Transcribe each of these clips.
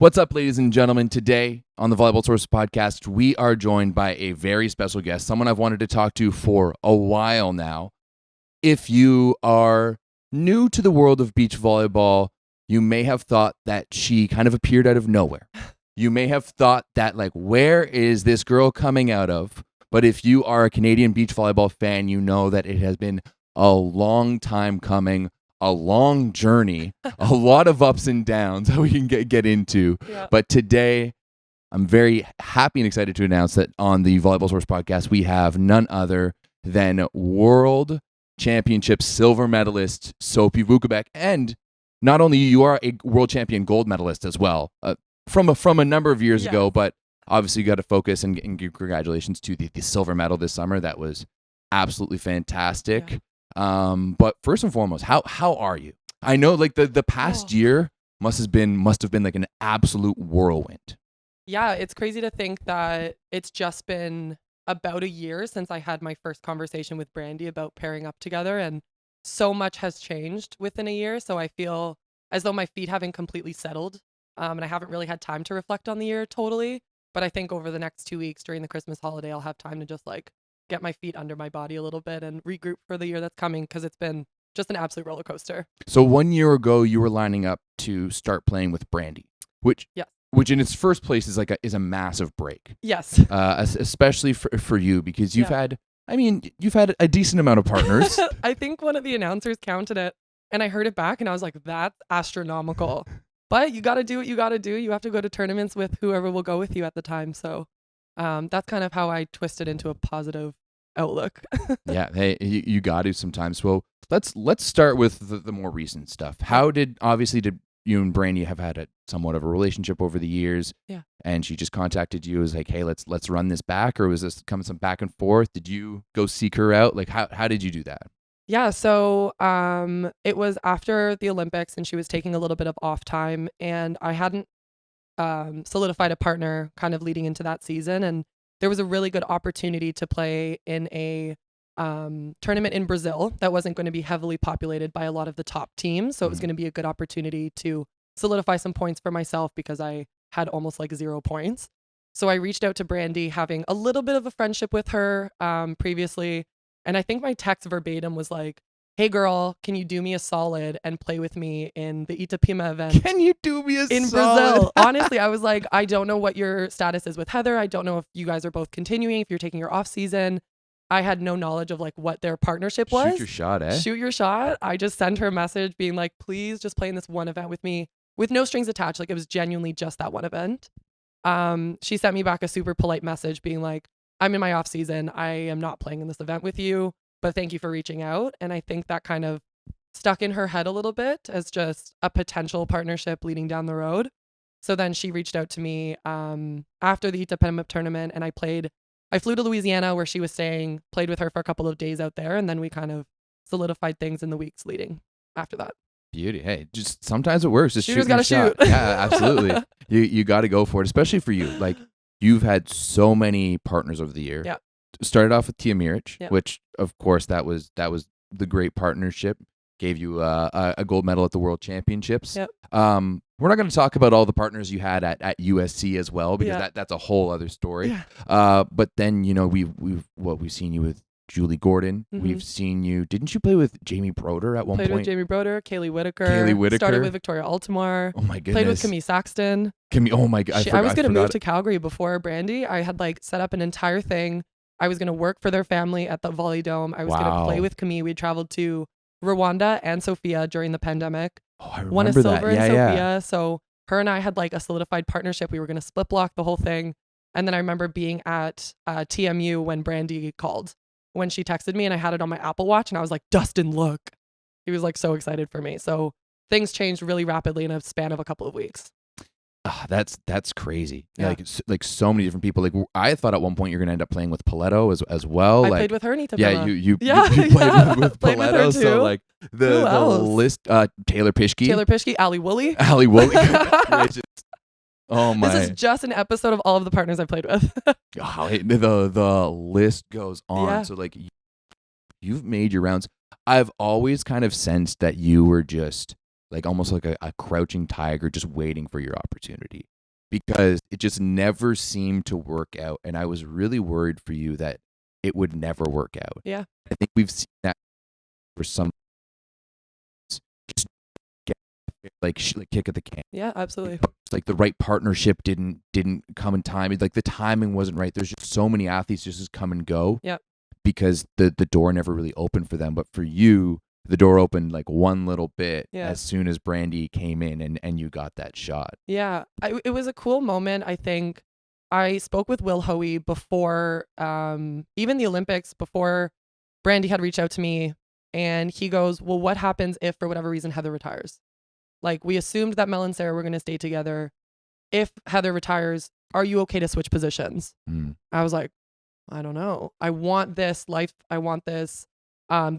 What's up, ladies and gentlemen? Today on the Volleyball Source podcast, we are joined by a very special guest, someone I've wanted to talk to for a while now. If you are new to the world of beach volleyball, you may have thought that she kind of appeared out of nowhere. You may have thought that, like, where is this girl coming out of? But if you are a Canadian beach volleyball fan, you know that it has been a long time coming. A long journey, a lot of ups and downs that we can get into. Yeah. But today, I'm very happy and excited to announce that on the Volleyball Source podcast, we have none other than World Championship silver medalist Sophie Bukovec. And not only you are a World Champion gold medalist as well, from a number of years ago, but obviously you got to focus and give congratulations to the silver medal this summer. That was absolutely fantastic. Yeah. But first and foremost, how are you? I know, like, the past year must have been like an absolute whirlwind. Yeah, it's crazy to think that it's just been about a year since I had my first conversation with Brandie about pairing up together, and so much has changed within a year. So I feel as though my feet haven't completely settled, and I haven't really had time to reflect on the year totally. But I think over the next 2 weeks during the Christmas holiday, I'll have time to just get my feet under my body a little bit and regroup for the year that's coming, because it's been just an absolute roller coaster. So 1 year ago, you were lining up to start playing with Brandie, which in its first place is a massive break. Yes. Especially for you, because you've had a decent amount of partners. I think one of the announcers counted it, and I heard it back, and I was like, that's astronomical. But you got to do what you got to do. You have to go to tournaments with whoever will go with you at the time. So that's kind of how I twisted into a positive outlook. Yeah, hey, you got to sometimes. Well, let's start with the more recent stuff. How did you and Brandie have had somewhat of a relationship over the years? Yeah. And she just contacted you, as like, hey, let's run this back, or was this coming some back and forth? Did you go seek her out? Like, how did you do that? Yeah, so it was after the Olympics, and she was taking a little bit of off time, and I hadn't solidified a partner kind of leading into that season, and there was a really good opportunity to play in a tournament in Brazil that wasn't going to be heavily populated by a lot of the top teams, so it was going to be a good opportunity to solidify some points for myself, because I had almost 0 points. So I reached out to Brandie, having a little bit of a friendship with her previously, and I think my text verbatim was like, hey girl, can you do me a solid and play with me in the Itapema event? Can you do me a in solid? Brazil? Honestly, I was like, I don't know what your status is with Heather. I don't know if you guys are both continuing, if you're taking your off season. I had no knowledge of what their partnership was. Shoot your shot, eh? Shoot your shot. I just sent her a message being like, please just play in this one event with me with no strings attached. Like, it was genuinely just that one event. She sent me back a super polite message being like, I'm in my off season. I am not playing in this event with you, but thank you for reaching out. And I think that kind of stuck in her head a little bit as just a potential partnership leading down the road. So then she reached out to me after the Itapema tournament, and I flew to Louisiana where she was staying, played with her for a couple of days out there, and then we kind of solidified things in the weeks leading after that. Beauty. Hey, just sometimes it works. Just Shooters gotta shoot. Yeah, absolutely. You got to go for it, especially for you. Like, you've had so many partners over the year. Yeah. Started off with Tia Mirich, which of course that was the great partnership. Gave you a gold medal at the World Championships. Yep. We're not going to talk about all the partners you had at USC as well, because that's a whole other story. Yeah. But then we've seen you with Julie Gordon. Mm-hmm. We've seen you. Didn't you play with Jamie Broder at one point? Played with Jamie Broder, Kaylee Whitaker. Started with Victoria Altamar. Oh my goodness. Played with Camille Saxton. Oh my god. I was going to move to Calgary before Brandie. I had set up an entire thing. I was going to work for their family at the Volley Dome. I was going to play with Camille. We traveled to Rwanda and Sofia during the pandemic. Oh, I remember won a silver that. in Sofia. So her and I had a solidified partnership. We were going to split block the whole thing. And then I remember being at TMU when Brandie called, when she texted me, and I had it on my Apple Watch, and I was like, Dustin, look. He was so excited for me. So things changed really rapidly in a span of a couple of weeks. That's crazy. Yeah. Like so many different people. Like, I thought at one point you're gonna end up playing with Paletto as well. I played with her in Itapema. Yeah, you played with played Paletto. with her too. So the list. Taylor Pischke, Ali Woolley. Oh my! This is just an episode of all of the partners I played with. The list goes on. Yeah. So you've made your rounds. I've always kind of sensed that you were just like almost like a crouching tiger just waiting for your opportunity, because it just never seemed to work out. And I was really worried for you that it would never work out. Yeah. I think we've seen that for some, just get like kick at the can. Yeah, absolutely. It's like the right partnership didn't come in time. Like the timing wasn't right. There's just so many athletes just come and go. Yep. Because the door never really opened for them. But for you, the door opened like one little bit as soon as Brandie came in and you got that shot. Yeah, it was a cool moment. I think I spoke with Will Hoey before even the Olympics, before Brandie had reached out to me, and he goes, well, what happens if for whatever reason Heather retires? Like, we assumed that Mel and Sarah were going to stay together. If Heather retires, are you okay to switch positions? I was like, I don't know. I want this life. I want this,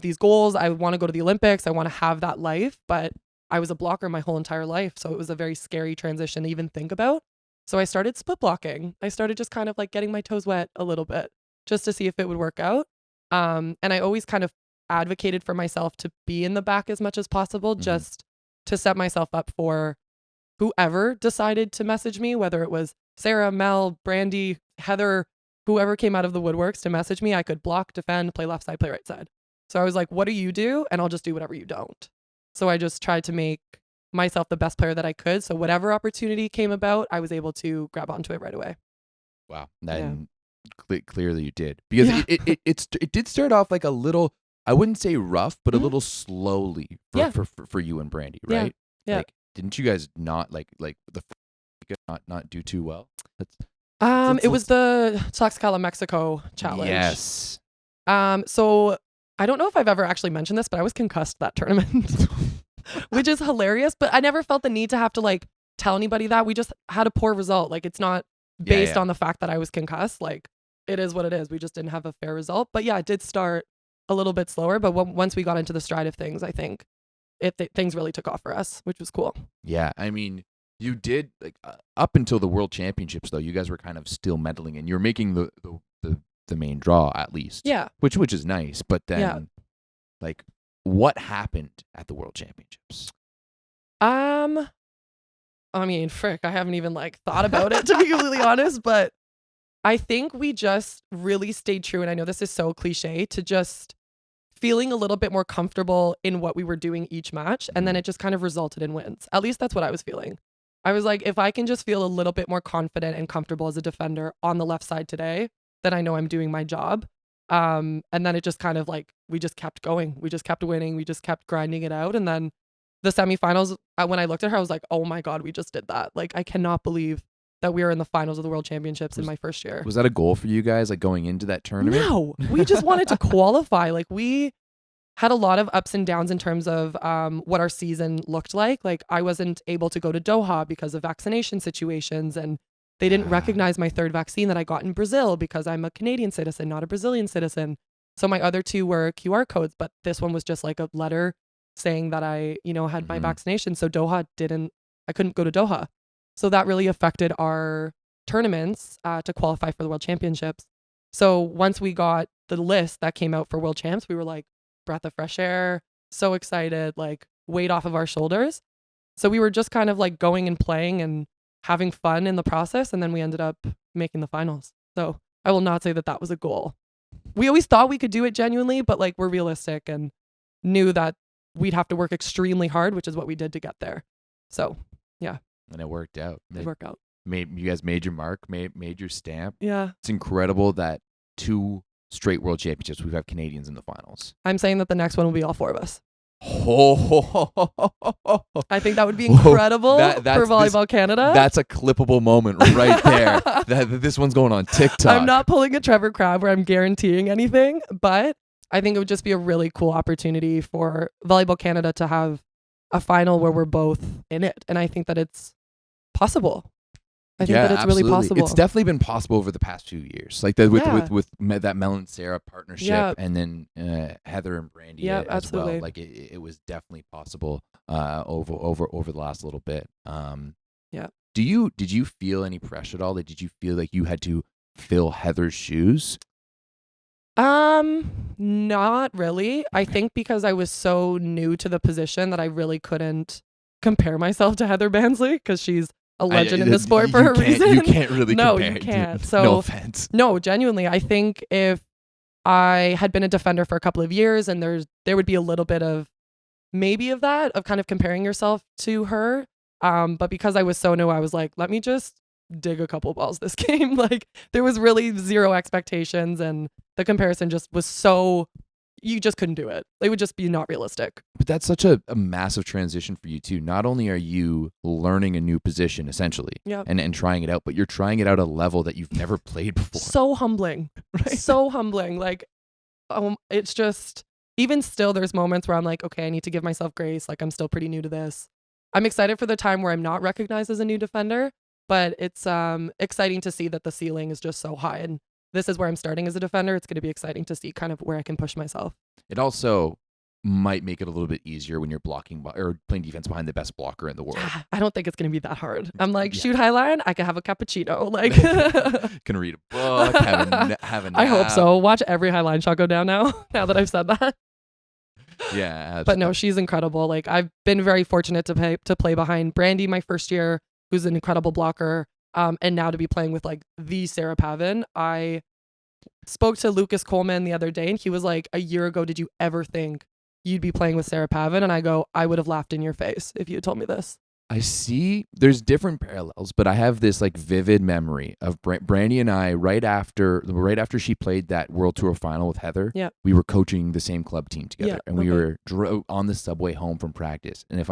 these goals. I want to go to the Olympics. I want to have that life. But I was a blocker my whole entire life. So it was a very scary transition to even think about. So I started split blocking. I started just kind of like getting my toes wet a little bit just to see if it would work out. And I always kind of advocated for myself to be in the back as much as possible, just to set myself up for whoever decided to message me, whether it was Sarah, Mel, Brandie, Heather, whoever came out of the woodworks to message me. I could block, defend, play left side, play right side. So I was like, what do you do? And I'll just do whatever you don't. So I just tried to make myself the best player that I could. So whatever opportunity came about, I was able to grab onto it right away. Wow. Clearly you did. Because it did start off like a little, I wouldn't say rough, but a little slowly for you and Brandie, right? Yeah. Like, didn't you guys not like the not do too well? It was the Tlaxcala, Mexico challenge. Yes. So I don't know if I've ever actually mentioned this, but I was concussed that tournament, which is hilarious. But I never felt the need to have to like tell anybody that. We just had a poor result. Like, it's not based on the fact that I was concussed. Like, it is what it is. We just didn't have a fair result. But yeah, it did start a little bit slower. But once we got into the stride of things, I think things really took off for us, which was cool. Yeah, I mean, you did like up until the World Championships, though. You guys were kind of still meddling, and you're making the main draw at least. Yeah, which is nice. But then, like, what happened at the World Championships? I mean, frick, I haven't even like thought about it, to be completely honest. But I think we just really stayed true, and I know this is so cliche, to just feeling a little bit more comfortable in what we were doing each match, and then it just kind of resulted in wins. At least that's what I was feeling. I was like, if I can just feel a little bit more confident and comfortable as a defender on the left side today, then I know I'm doing my job. And then it just kind of like, we just kept going. We just kept winning. We just kept grinding it out. And then the semifinals, when I looked at her, I was like, oh my God, we just did that. Like, I cannot believe that we were in the finals of the World Championships in my first year. Was that a goal for you guys, like going into that tournament? No, we just wanted to qualify. Like, we had a lot of ups and downs in terms of what our season looked like. Like, I wasn't able to go to Doha because of vaccination situations, and they didn't recognize my third vaccine that I got in Brazil because I'm a Canadian citizen, not a Brazilian citizen. So my other two were QR codes, but this one was just like a letter saying that I, had my vaccination. So I couldn't go to Doha. So that really affected our tournaments to qualify for the World Championships. So once we got the list that came out for World Champs, we were like, breath of fresh air, so excited, like weight off of our shoulders. So we were just kind of like going and playing and having fun in the process. And then we ended up making the finals. So I will not say that was a goal. We always thought we could do it genuinely, but like, we're realistic and knew that we'd have to work extremely hard, which is what we did to get there. So yeah. And it worked out. It worked out. You guys made your mark, made your stamp. Yeah. It's incredible that 2 straight World Championships we've had Canadians in the finals. I'm saying that the next one will be all 4 of us. Oh, I think that would be incredible for Volleyball Canada. That's a clippable moment right there. This one's going on TikTok. I'm not pulling a Trevor Crabb where I'm guaranteeing anything, but I think it would just be a really cool opportunity for Volleyball Canada to have a final where we're both in it. And I think that it's possible. I think that it's absolutely. Really possible. It's definitely been possible over the past few years, like that with that Mel and Sarah partnership, and then Heather and Brandie as well. Like it was definitely possible over the last little bit. Did you feel any pressure at all? Did you feel like you had to fill Heather's shoes? Not really. I think because I was so new to the position that I really couldn't compare myself to Heather Bansley because she's a legend in the sport for a reason. You can't really No, compare. you can't. Dude. So no offense. No, genuinely, I think if I had been a defender for a couple of years and there would be a little bit of maybe of that, of kind of comparing yourself to her. But because I was so new, I was like, let me just dig a couple balls this game. Like there was really zero expectations and the comparison just was so, you just couldn't do it. It would just be not realistic. But that's such a massive transition for you too. Not only are you learning a new position essentially Yep. and trying it out, but you're trying it out at a level that you've never played before. So humbling. Right? So humbling. Like, it's just, even still, there's moments where I'm like, okay, I need to give myself grace. Like, I'm still pretty new to this. I'm excited for the time where I'm not recognized as a new defender, but it's exciting to see that the ceiling is just so high. And this is where I'm starting as a defender. It's going to be exciting to see kind of where I can push myself. It also might make it a little bit easier when you're blocking or playing defense behind the best blocker in the world. I don't think it's going to be that hard. I'm like, shoot high line, I can have a cappuccino. Like, can read a book, have a nap. I hope so. Watch every high line shot go down now that I've said that. Yeah, absolutely. But no, she's incredible. Like I've been very fortunate to play behind Brandie my first year, who's an incredible blocker. And now to be playing with like the Sarah Pavin. I spoke to Lucas Coleman the other day and he was like, a year ago, did you ever think you'd be playing with Sarah Pavin? And I go, I would have laughed in your face if you had told me this. I see there's different parallels, but I have this like vivid memory of Brandie and I right after she played that World Tour final with Heather. Yeah. We were coaching the same club team together, Yeah, and we were on the subway home from practice. And if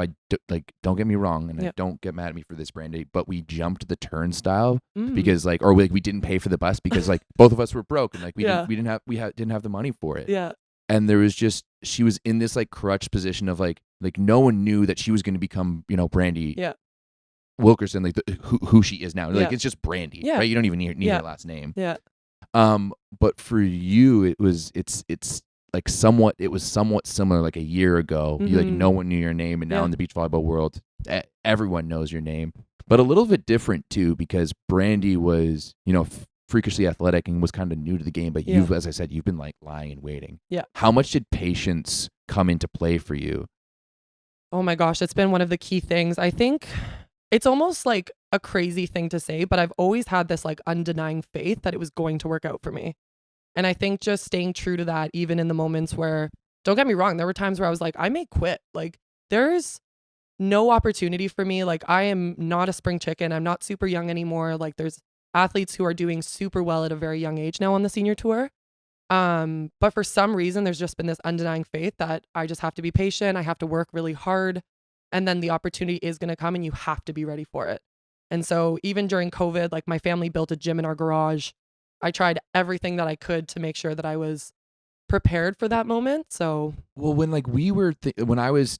don't get me wrong, and don't get mad at me for this, Brandie, but we jumped the turnstile because we didn't pay for the bus because like both of us were broke and like we didn't have the money for it. Yeah. And there was she was in this like crutch position of like no one knew that she was going to become, Brandie Wilkerson, like who she is now. Like it's just Brandie, right? You don't even need her last name. Yeah. But for you, it's like somewhat similar. Like a year ago, you like no one knew your name, and now in the beach volleyball world, everyone knows your name. But a little bit different too, because Brandie was, freakishly athletic and was kind of new to the game, but you've, as I said, you've been like lying and waiting. Yeah. How much did patience come into play for you? Oh my gosh, it's been one of the key things. I think it's almost like a crazy thing to say, but I've always had this like undenying faith that it was going to work out for me. And I think just staying true to that, even in the moments where, don't get me wrong, there were times where I was like, I may quit. Like there's no opportunity for me. Like I am not a spring chicken. I'm not super young anymore. Like there's athletes who are doing super well at a very young age now on the senior tour. But for some reason, there's just been this undenying faith that I just have to be patient. I have to work really hard. And then the opportunity is going to come and you have to be ready for it. And so even during COVID, like my family built a gym in our garage. I tried everything that I could to make sure that I was prepared for that moment. So, well, when like when I was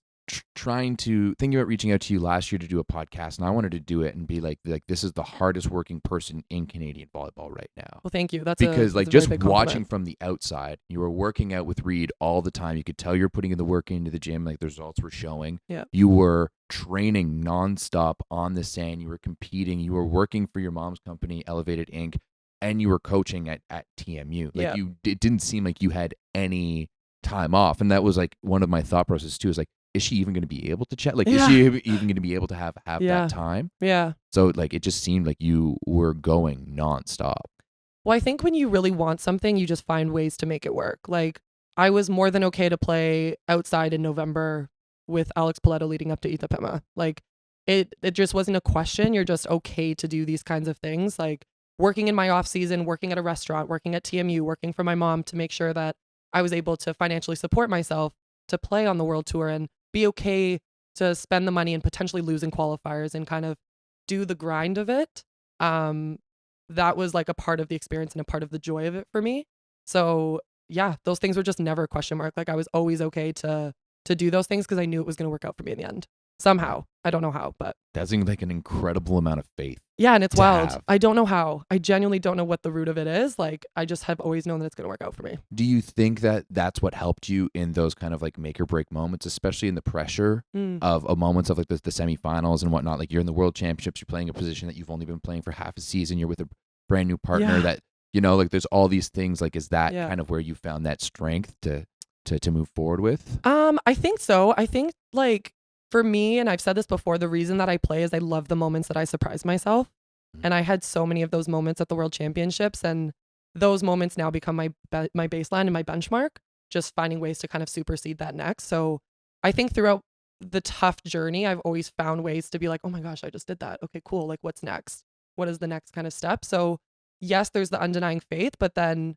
thinking about reaching out to you last year to do a podcast, and I wanted to do it and be like this is the hardest working person in Canadian volleyball right now. Well, thank you. That's because that's just very big compliment. watching from the outside, you were working out with Reed all the time. You could tell you're putting in the work into the gym. Like the results were showing. Yeah. You were training nonstop on the sand. You were competing. You were working for your mom's company, Elevated Inc., and you were coaching at TMU. Like it didn't seem like you had any time off, and that was like one of my thought processes too. Is like, is she even going to be able to chat? Like, is she even going to be able to have that time? Yeah. So like, it just seemed like you were going nonstop. Well, I think when you really want something, you just find ways to make it work. Like I was more than okay to play outside in November with Alex Paletto leading up to Itapema. Like it just wasn't a question. You're just okay to do these kinds of things. Like working in my off season, working at a restaurant, working at TMU, working for my mom to make sure that I was able to financially support myself to play on the world tour and be okay to spend the money and potentially losing qualifiers and kind of do the grind of it. That was like a part of the experience and a part of the joy of it for me. So yeah, those things were just never a question mark. Like I was always okay to do those things because I knew it was going to work out for me in the end. Somehow. I don't know how, but that's like an incredible amount of faith. Yeah, and it's wild. Have. I don't know how. I genuinely don't know what the root of it is. Like, I just have always known that it's going to work out for me. Do you think that that's what helped you in those kind of like make or break moments, especially in the pressure of moments of like the semifinals and whatnot? Like you're in the World Championships, you're playing a position that you've only been playing for half a season, you're with a brand new partner that, like there's all these things. Like, is that kind of where you found that strength to move forward with? I think so. I think like for me, and I've said this before, the reason that I play is I love the moments that I surprise myself. And I had so many of those moments at the World Championships, and those moments now become my baseline and my benchmark, just finding ways to kind of supersede that next. So I think throughout the tough journey, I've always found ways to be like, oh my gosh, I just did that. Okay, cool. Like, what's next? What is the next kind of step? So yes, there's the undenying faith, but then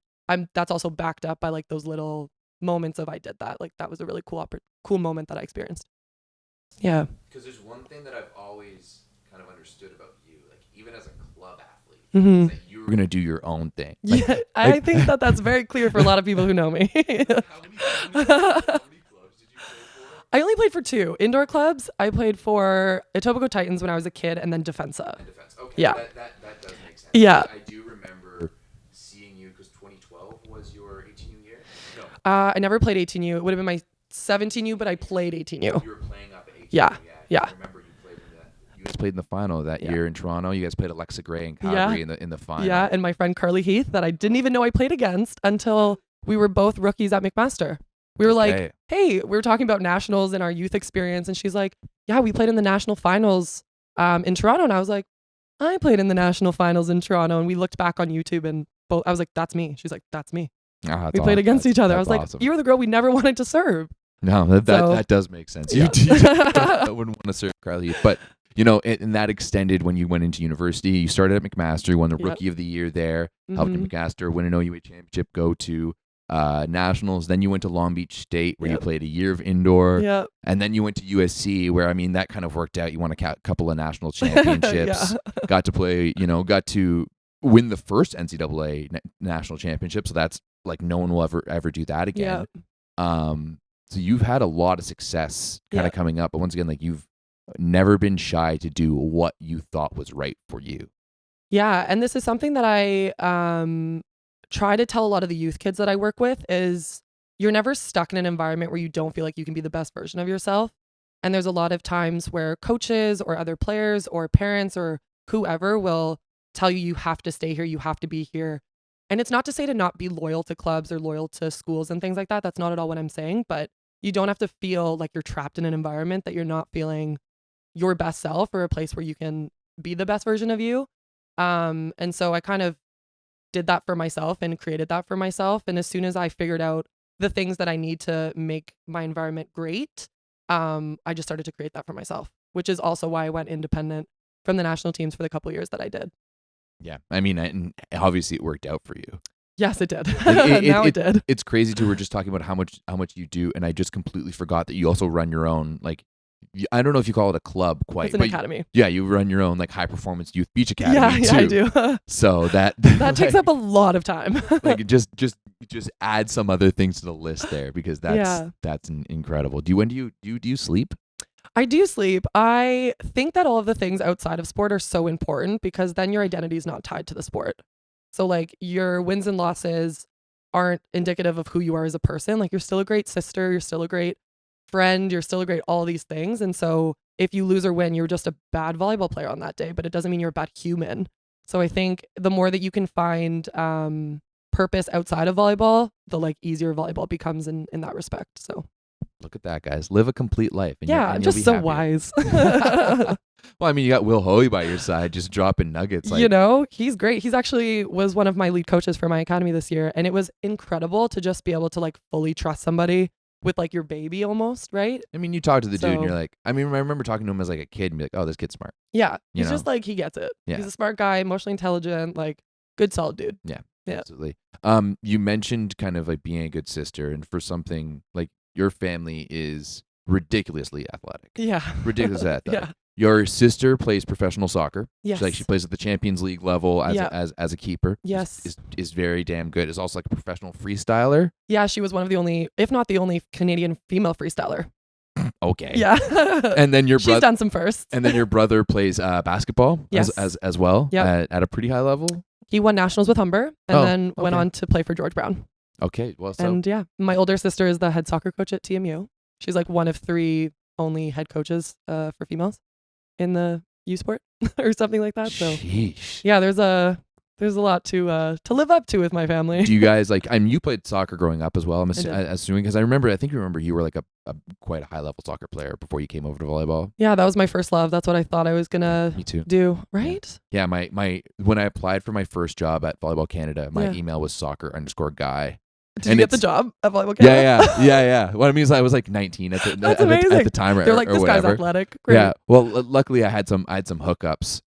that's also backed up by like those little moments of I did that. Like that was a really cool moment that I experienced. Yeah. Because there's one thing that I've always kind of understood about you, like even as a club athlete, Mm-hmm. is that you were going to do your own thing. Like, Yeah, I think that's very clear for a lot of people who know me. how many clubs did you play for? I only played for 2 indoor clubs. I played for Etobicoke Titans when I was a kid, and then Defensa. And Defense. Okay, Yeah. That does make sense. Yeah. I do remember seeing you because 2012 was your 18U year. No, I never played 18U. It would have been my 17U, but I played 18U. you were playing up at 18U. Yeah. Yeah. I remember you played in that. You guys played in the final that year in Toronto. You guys played Alexa Gray and Calgary in the final. Yeah, and my friend Carly Heath that I didn't even know I played against until we were both rookies at McMaster. We were like, hey, we were talking about nationals and our youth experience, and she's like, yeah, we played in the national finals in Toronto. And I was like, I played in the national finals in Toronto. And we looked back on YouTube and I was like, that's me. She's like, that's me. We played against each other. I was like, you were the girl we never wanted to serve. No, that does make sense. Yeah. I wouldn't want to serve Carly Heath. But, you know, and that extended when you went into university. You started at McMaster, you won the Rookie of the Year there, helped McMaster win an OUA championship, go to nationals. Then you went to Long Beach State where you played a year of indoor. And then you went to USC where, I mean, that kind of worked out. You won a couple of national championships, got to play, got to win the first NCAA national championship. So that's like no one will ever do that again. So you've had a lot of success kind of coming up. But once again, like you've never been shy to do what you thought was right for you. Yeah. And this is something that I try to tell a lot of the youth kids that I work with is you're never stuck in an environment where you don't feel like you can be the best version of yourself. And there's a lot of times where coaches or other players or parents or whoever will tell you, you have to stay here, you have to be here. And it's not to say to not be loyal to clubs or loyal to schools and things like that. That's not at all what I'm saying. But you don't have to feel like you're trapped in an environment that you're not feeling your best self or a place where you can be the best version of you. And so I kind of did that for myself and created that for myself. And as soon as I figured out the things that I need to make my environment great, I just started to create that for myself, which is also why I went independent from the national teams for the couple of years that I did. Yeah. I mean, and obviously it worked out for you. Yes, it did. It did. It's crazy too. We're just talking about how much you do. And I just completely forgot that you also run your own, like, I don't know if you call it a club quite. It's an academy. You run your own like high performance youth beach academy too. Yeah, I do. So that takes up a lot of time. Like just add some other things to the list there because that's incredible. When do you sleep? I do sleep. I think that all of the things outside of sport are so important because then your identity is not tied to the sport. So like your wins and losses aren't indicative of who you are as a person. Like you're still a great sister, you're still a great friend, you're still a great all these things. And so if you lose or win, you're just a bad volleyball player on that day, but it doesn't mean you're a bad human. So I think the more that you can find purpose outside of volleyball, the like easier volleyball becomes in that respect. So look at that, guys. Live a complete life. And I'm just so wise. Well, I mean, you got Will Hoey by your side, just dropping nuggets. Like, he's great. He's actually was one of my lead coaches for my academy this year. And it was incredible to just be able to like fully trust somebody with like your baby almost, right? I mean, you talk to the dude and you're like, I mean, I remember talking to him as like a kid and be like, oh, this kid's smart. Yeah. He's just like, he gets it. Yeah. He's a smart guy, emotionally intelligent, like good, solid dude. Yeah, absolutely. You mentioned kind of like being a good sister, and for something like your family is ridiculously athletic. Yeah. Ridiculously athletic. Yeah. Your sister plays professional soccer. Yes. She plays at the Champions League level as a keeper. Yes. Is very damn good. Is also like a professional freestyler. Yeah, she was one of the only, if not the only, Canadian female freestyler. Okay. Yeah. And then she's done some firsts. And then your brother plays basketball as well at a pretty high level. He won nationals with Humber and then went on to play for George Brown. Okay. Well, so. And my older sister is the head soccer coach at TMU. She's like one of 3 only head coaches for females in the U sport or something like that. So sheesh. Yeah, there's a There's a lot to live up to with my family. Do you guys like? I mean, you played soccer growing up as well. I'm did. assuming because I think you remember you were like a quite a high level soccer player before you came over to volleyball. Yeah, that was my first love. That's what I thought I was gonna Me too. do. Right? Yeah, my when I applied for my first job at Volleyball Canada, my Yeah. email was soccer_guy. Did you And get the it's- job at Volleyball Canada? Yeah. What I mean is I was like 19 at the That's at amazing. the time, or, They're like, or this guy's whatever. athletic. Great. Yeah. Well, luckily I had some hookups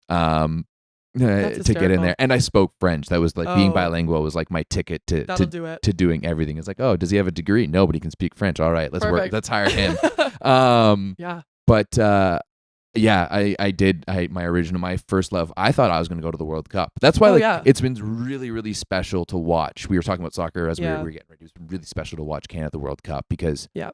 to get in hysterical. there, and I spoke French. That was like being Oh. bilingual was like my ticket That'll do it. to doing everything. It's like, oh, does he have a degree? Nobody can speak French. All right, let's work. Perfect. Let's hire him. Yeah. But yeah, I did. My first love. I thought I was going to go to the World Cup. That's why Oh, like yeah. it's been really, really special to watch. We were talking about soccer as we Yeah. were getting ready. It was really special to watch Canada at the World Cup because Yeah.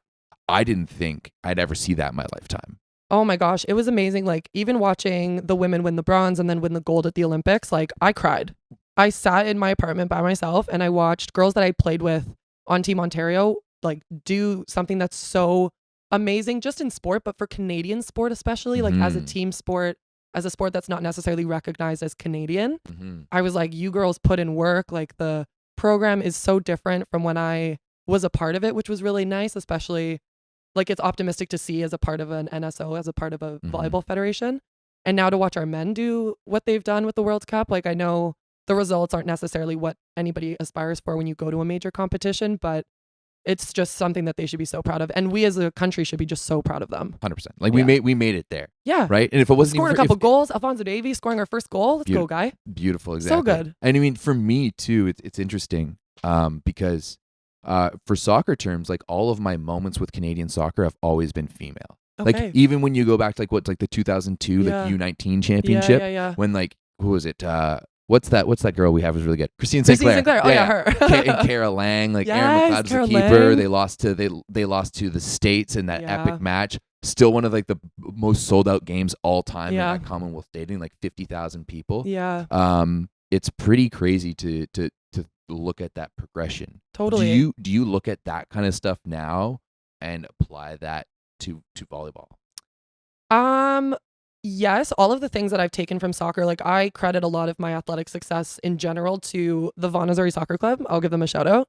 I didn't think I'd ever see that in my lifetime. Oh my gosh, it was amazing. Like even watching the women win the bronze and then win the gold at the Olympics, like I cried. I sat in my apartment by myself and I watched girls that I played with on Team Ontario like do something that's so amazing just in sport, but for Canadian sport especially, like as a Mhm. team sport, as a sport that's not necessarily recognized as Canadian. Mm-hmm. I was like, you girls put in work. Like the program is so different from when I was a part of it, which was really nice, especially like it's optimistic to see as a part of an NSO, as a part of a Mhm. volleyball federation. And now to watch our men do what they've done with the World Cup, like I know the results aren't necessarily what anybody aspires for when you go to a major competition, but it's just something that they should be so proud of. And we as a country should be just so proud of them. 100%. Like Yeah. we made it there, Yeah. right? And if it wasn't Scoring a even couple goals, Alfonso Davies scoring our first goal. Let's go, guy. beautiful, exactly. good. And I mean, for me too, it's interesting because for soccer terms, like all of my moments with Canadian soccer have always been female. Okay. Like even when you go back to like what's like the 2002 Yeah. like U19 championship, Yeah. when like who was it? What's that girl we have was really good? Christine Christine Sinclair. Sinclair. Oh yeah, her. And Kara Lang, like Aaron Yes, McLeod was Kara the keeper. Lang. They lost to the States in that Yeah. epic match. Still one of like the most sold out games all time Yeah. in that Commonwealth Stadium, like 50,000 people. Yeah, It's pretty crazy to look at that progression. totally. Do you look at that kind of stuff now and apply that to volleyball? Yes, all of the things that I've taken from soccer, like I credit a lot of my athletic success in general to the Vaughan Missouri Soccer Club. I'll give them a shout out.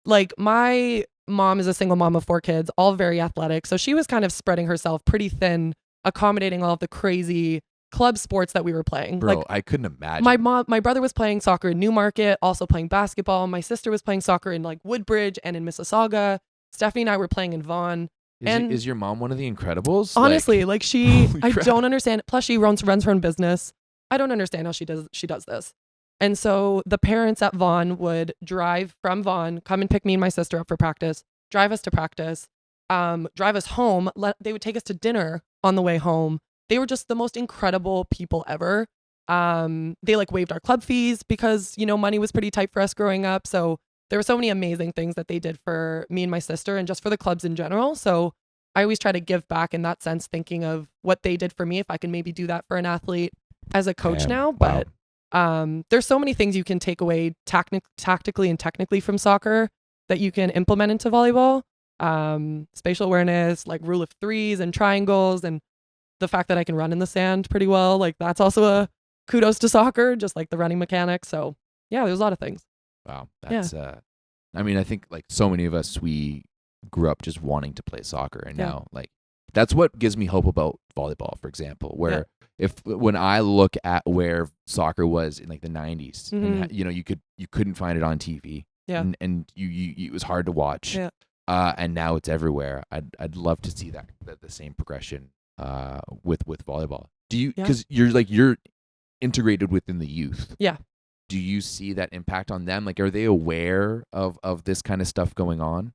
Like my mom is a single mom of 4 kids, all very athletic. So she was kind of spreading herself pretty thin, accommodating all of the crazy club sports that we were playing. Bro, Like I couldn't imagine. my brother was playing soccer in Newmarket, also playing basketball. My sister was playing soccer in like Woodbridge and in Mississauga. Stephanie and I were playing in Vaughan. Is your mom one of the Incredibles? Honestly, like she, holy I crap. don't understand. Plus, she runs her own business. I don't understand how she does this. And so the parents at Vaughan would drive from Vaughan, come and pick me and my sister up for practice, drive us to practice, drive us home. They would take us to dinner on the way home. They were just the most incredible people ever. They like waived our club fees because, you know, money was pretty tight for us growing up. So there were so many amazing things that they did for me and my sister and just for the clubs in general. So I always try to give back in that sense, thinking of what they did for me, if I can maybe do that for an athlete as a coach Damn. now. Wow. But there's so many things you can take away tactically and technically from soccer that you can implement into volleyball. Spatial awareness, like rule of threes and triangles, and the fact that I can run in the sand pretty well. Like that's also a kudos to soccer, just like the running mechanics. So yeah, there's a lot of things. Wow, that's I mean, I think like so many of us, we grew up just wanting to play soccer, and Yeah. now like that's what gives me hope about volleyball, for example. Where when I look at where soccer was in like the 90s, and you know you couldn't find it on TV, Yeah. and you it was hard to watch, Yeah. and now it's everywhere. I'd love to see that the same progression with volleyball. Do you? Yeah. Because you're integrated within the youth. Yeah. Do you see that impact on them? Like, are they aware of this kind of stuff going on?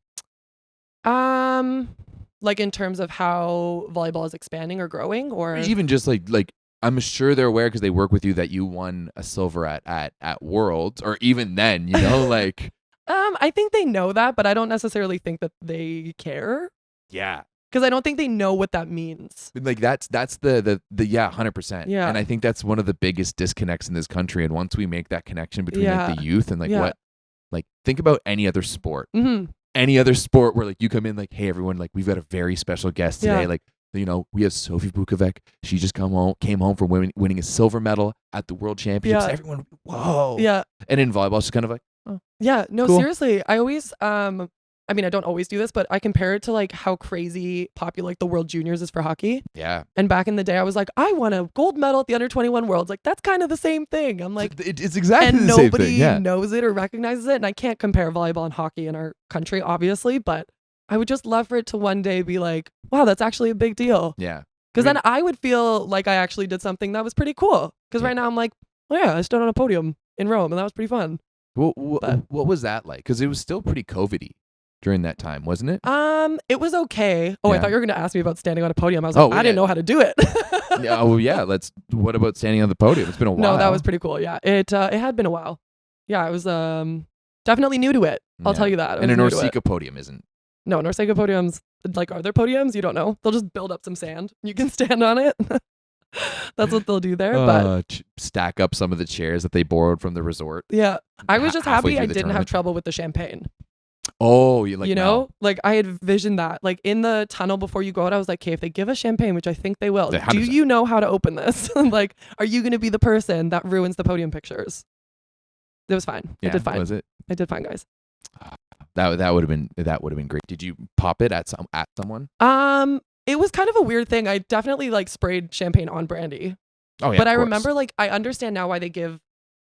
Like in terms of how volleyball is expanding or growing, or Even just like I'm sure they're aware because they work with you that you won a silver at Worlds, or even then, you know, like I think they know that, but I don't necessarily think that they care yeah, because I don't think they know what that means. like that's the 100%. Yeah. And I think that's one of the biggest disconnects in this country. And once we make that connection between like the youth and like Yeah. what, like think about any other sport. Mm-hmm. Any other sport where like you come in like, hey everyone, like we've got a very special guest today. Yeah. Like we have Sophie Bukovec. She just came home from winning a silver medal at the World Championships. Yeah. Everyone, whoa. Yeah. And in volleyball, it's just kind of like, oh. Yeah. No, Cool. seriously. I always, I mean, I don't always do this, but I compare it to like how crazy popular like the World Juniors is for hockey. Yeah. And back in the day, I was like, I won a gold medal at the under-21 Worlds. Like, that's kind of the same thing. I'm like, it's exactly and the same thing. nobody Yeah. knows it or recognizes it. And I can't compare volleyball and hockey in our country, obviously, but I would just love for it to one day be like, wow, that's actually a big deal. Yeah. Because then I would feel like I actually did something that was pretty cool. Because right now I'm like, oh yeah, I stood on a podium in Rome and that was pretty fun. What was that like? Because it was still pretty COVID-y during that time, wasn't it? It was okay. Oh, Yeah. I thought you were going to ask me about standing on a podium. I was like, I didn't know how to do it. Oh yeah. What about standing on the podium? It's been a while. No, that was pretty cool. Yeah, it had been a while. Yeah, I was definitely new to it. I'll tell you that. And a Norseca podium isn't. No, Norseca podiums. Like, are there podiums? You don't know. They'll just build up some sand. You can stand on it. That's what they'll do there. But stack up some of the chairs that they borrowed from the resort. Yeah, I was just halfway happy I through the didn't have tournament. trouble with the champagne. Oh, Like I had visioned that. Like in the tunnel before you go out, I was like, okay, if they give us champagne, which I think they will, 100%. do you know how to open this? Like, are you going to be the person that ruins the podium pictures? It was fine. Yeah, I did fine. Was it? I did fine, guys. That would have been great. Did you pop it at someone? It was kind of a weird thing. I definitely like sprayed champagne on Brandie. Oh yeah. But I of course. remember like I understand now why they give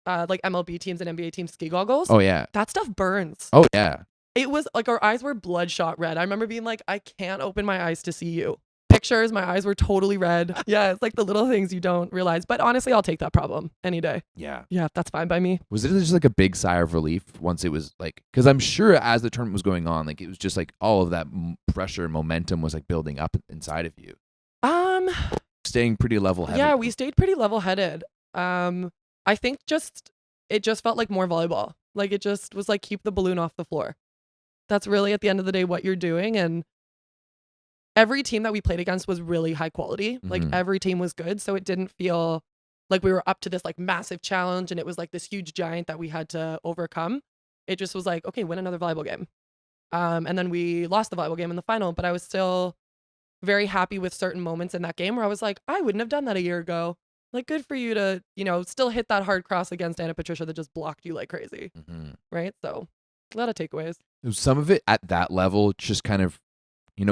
like MLB teams and NBA teams ski goggles. Oh yeah. That stuff burns. Oh yeah. It was like our eyes were bloodshot red. I remember being like, I can't open my eyes to see you. Pictures, my eyes were totally red. Yeah, it's like the little things you don't realize. But honestly, I'll take that problem any day. Yeah. Yeah, that's fine by me. Was it just like a big sigh of relief once it was like, because I'm sure as the tournament was going on, like it was just like all of that pressure and momentum was like building up inside of you. Staying pretty level headed. Yeah, we stayed pretty level headed. I think it just felt like more volleyball. Like it just was like keep the balloon off the floor. That's really at the end of the day what you're doing. And every team that we played against was really high quality. Like every team was good. So it didn't feel like we were up to this like massive challenge and it was like this huge giant that we had to overcome. It just was like, okay, win another volleyball game. And then we lost the volleyball game in the final, but I was still very happy with certain moments in that game where I was like, I wouldn't have done that a year ago. Like, good for you to, still hit that hard cross against Anna Patricia that just blocked you like crazy. Right? So a lot of takeaways. Some of it at that level, just kind of,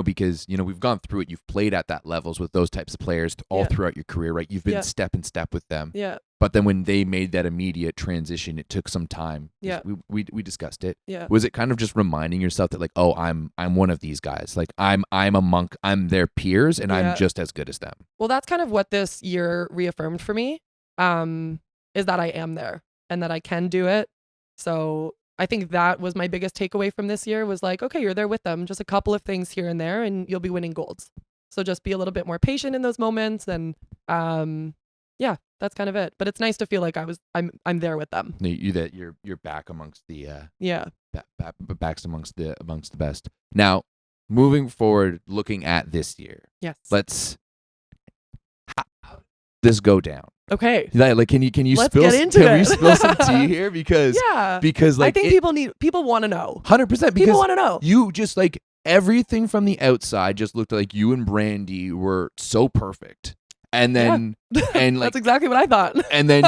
because, we've gone through it. You've played at that levels with those types of players all throughout your career, right? You've been step in step with them. Yeah. But then when they made that immediate transition, it took some time. Yeah. We discussed it. Yeah. Was it kind of just reminding yourself that like, oh, I'm one of these guys. Like I'm a monk. I'm their peers and I'm just as good as them. Well, that's kind of what this year reaffirmed for me, is that I am there and that I can do it. So I think that was my biggest takeaway from this year was like, okay, you're there with them. Just a couple of things here and there and you'll be winning golds. So just be a little bit more patient in those moments. And yeah, that's kind of it. But it's nice to feel like I'm there with them. You're back amongst the backs amongst the best. Now, moving forward, looking at this year. Yes. How did this go down? Okay. Like, can you Let's spill? get into can it. we spill some tea here? Because like I think people want to know. 100%. People want to know. You just like everything from the outside just looked like you and Brandie were so perfect, and then and like that's exactly what I thought. And then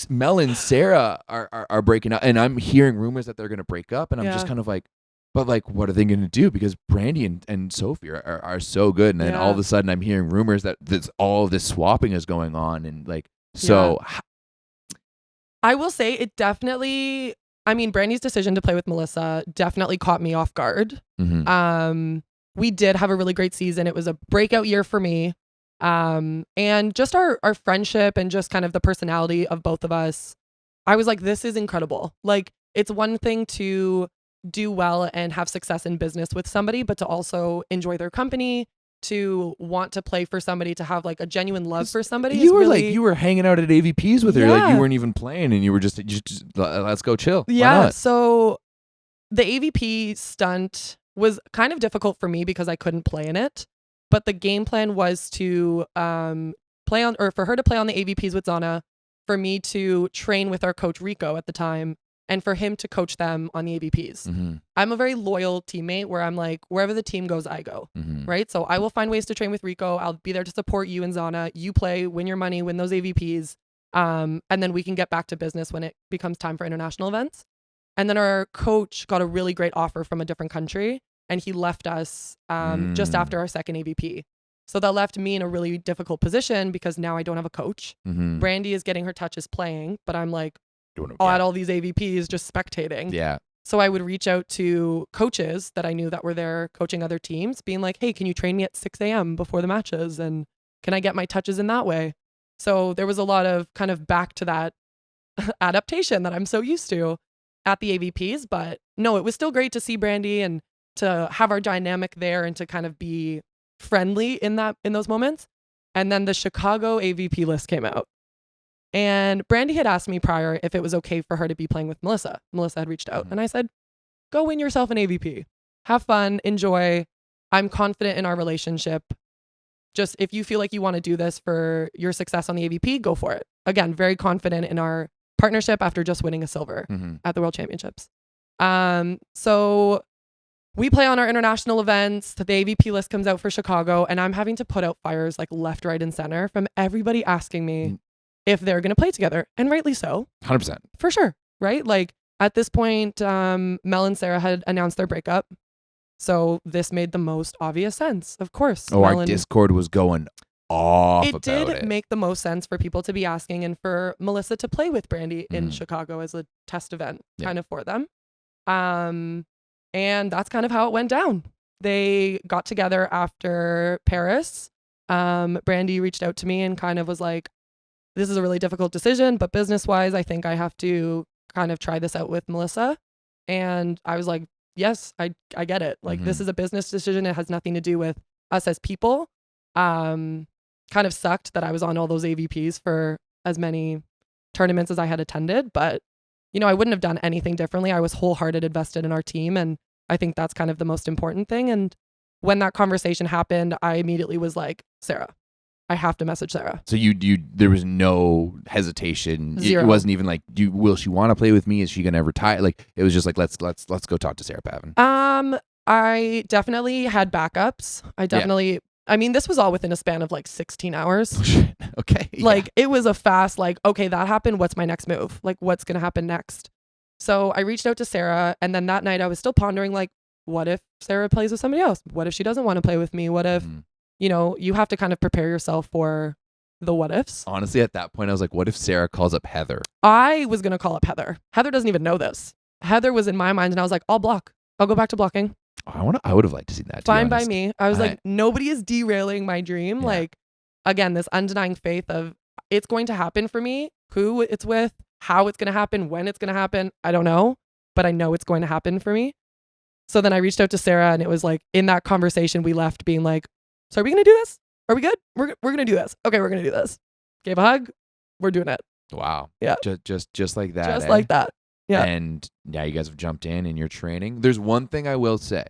Mel and Sarah are breaking up, and I'm hearing rumors that they're gonna break up, and I'm just kind of like, but like, what are they gonna do? Because Brandie and Sophie are so good, and then all of a sudden I'm hearing rumors that all of this swapping is going on, and like so. I will say it definitely. I mean, Brandie's decision to play with Melissa definitely caught me off guard. We did have a really great season. It was a breakout year for me. And just our friendship and just kind of the personality of both of us. I was like, this is incredible. Like, it's one thing to do well and have success in business with somebody, but to also enjoy their company, to want to play for somebody, to have like a genuine love for somebody. You were hanging out at AVPs with her, like you weren't even playing, and you were just let's go chill. Yeah. So the AVP stunt was kind of difficult for me because I couldn't play in it, but the game plan was to play on, or for her to play on the AVPs with Zana, for me to train with our coach Rico at the time, and for him to coach them on the AVPs. Mm-hmm. I'm a very loyal teammate where I'm like, wherever the team goes, I go, Mm-hmm. right? So I will find ways to train with Rico. I'll be there to support you and Zana. You play, win your money, win those AVPs. And then we can get back to business when it becomes time for international events. And then our coach got a really great offer from a different country, and he left us just after our second AVP. So that left me in a really difficult position because now I don't have a coach. Mm-hmm. Brandie is getting her touches playing, but I'm like, Doing at all these AVPs just spectating. Yeah. So I would reach out to coaches that I knew that were there coaching other teams, being like, hey, can you train me at 6 a.m. before the matches? And can I get my touches in that way? So there was a lot of kind of back to that adaptation that I'm so used to at the AVPs. But no, it was still great to see Brandie and to have our dynamic there and to kind of be friendly in those moments. And then the Chicago AVP list came out. And Brandie had asked me prior if it was okay for her to be playing with Melissa. Melissa had reached out and I said, go win yourself an AVP. Have fun, enjoy. I'm confident in our relationship. Just if you feel like you want to do this for your success on the AVP, go for it. Again, very confident in our partnership after just winning a silver at the World Championships. So we play on our international events. The AVP list comes out for Chicago, and I'm having to put out fires like left, right, and center from everybody asking me if they're going to play together, and rightly so. 100%. For sure, right? Like at this point, Mel and Sarah had announced their breakup. So this made the most obvious sense, of course. Oh, our Discord was going off It about did it. make the most sense for people to be asking and for Melissa to play with Brandie in Chicago as a test event kind of for them. And that's kind of how it went down. They got together after Paris. Brandie reached out to me and kind of was like, this is a really difficult decision, but business-wise, I think I have to kind of try this out with Melissa. And I was like, yes, I get it. Like, this is a business decision. It has nothing to do with us as people. Kind of sucked that I was on all those AVPs for as many tournaments as I had attended, but you know, I wouldn't have done anything differently. I was wholehearted invested in our team, and I think that's kind of the most important thing. And when that conversation happened, I immediately was like, Sarah, I have to message Sarah. So you there was no hesitation. Zero. It wasn't even like, will she want to play with me? Is she gonna retire? Like, it was just like, let's go talk to Sarah Pavin. I definitely had backups. I mean, this was all within a span of like 16 hours. Okay. Like, it was a fast, like, okay, that happened. What's my next move? Like, what's going to happen next? So I reached out to Sarah. And then that night I was still pondering, like, what if Sarah plays with somebody else? What if she doesn't want to play with me? What if, you know, you have to kind of prepare yourself for the what ifs. Honestly, at that point, I was like, what if Sarah calls up Heather? I was going to call up Heather. Heather doesn't even know this. Heather was in my mind and I was like, I'll block. I'll go back to blocking. I would have liked to see that. Fine by me. I was like, nobody is derailing my dream. Yeah. Like, again, this undenying faith of it's going to happen for me, who it's with, how it's going to happen, when it's going to happen. I don't know, but I know it's going to happen for me. So then I reached out to Sarah and it was like in that conversation we left being like, so are we going to do this? Are we good? We're going to do this. Okay, we're going to do this. Gave a hug. We're doing it. Wow. Yeah. Just like that. Just like that. Yeah. And now you guys have jumped in and you're training. There's one thing I will say.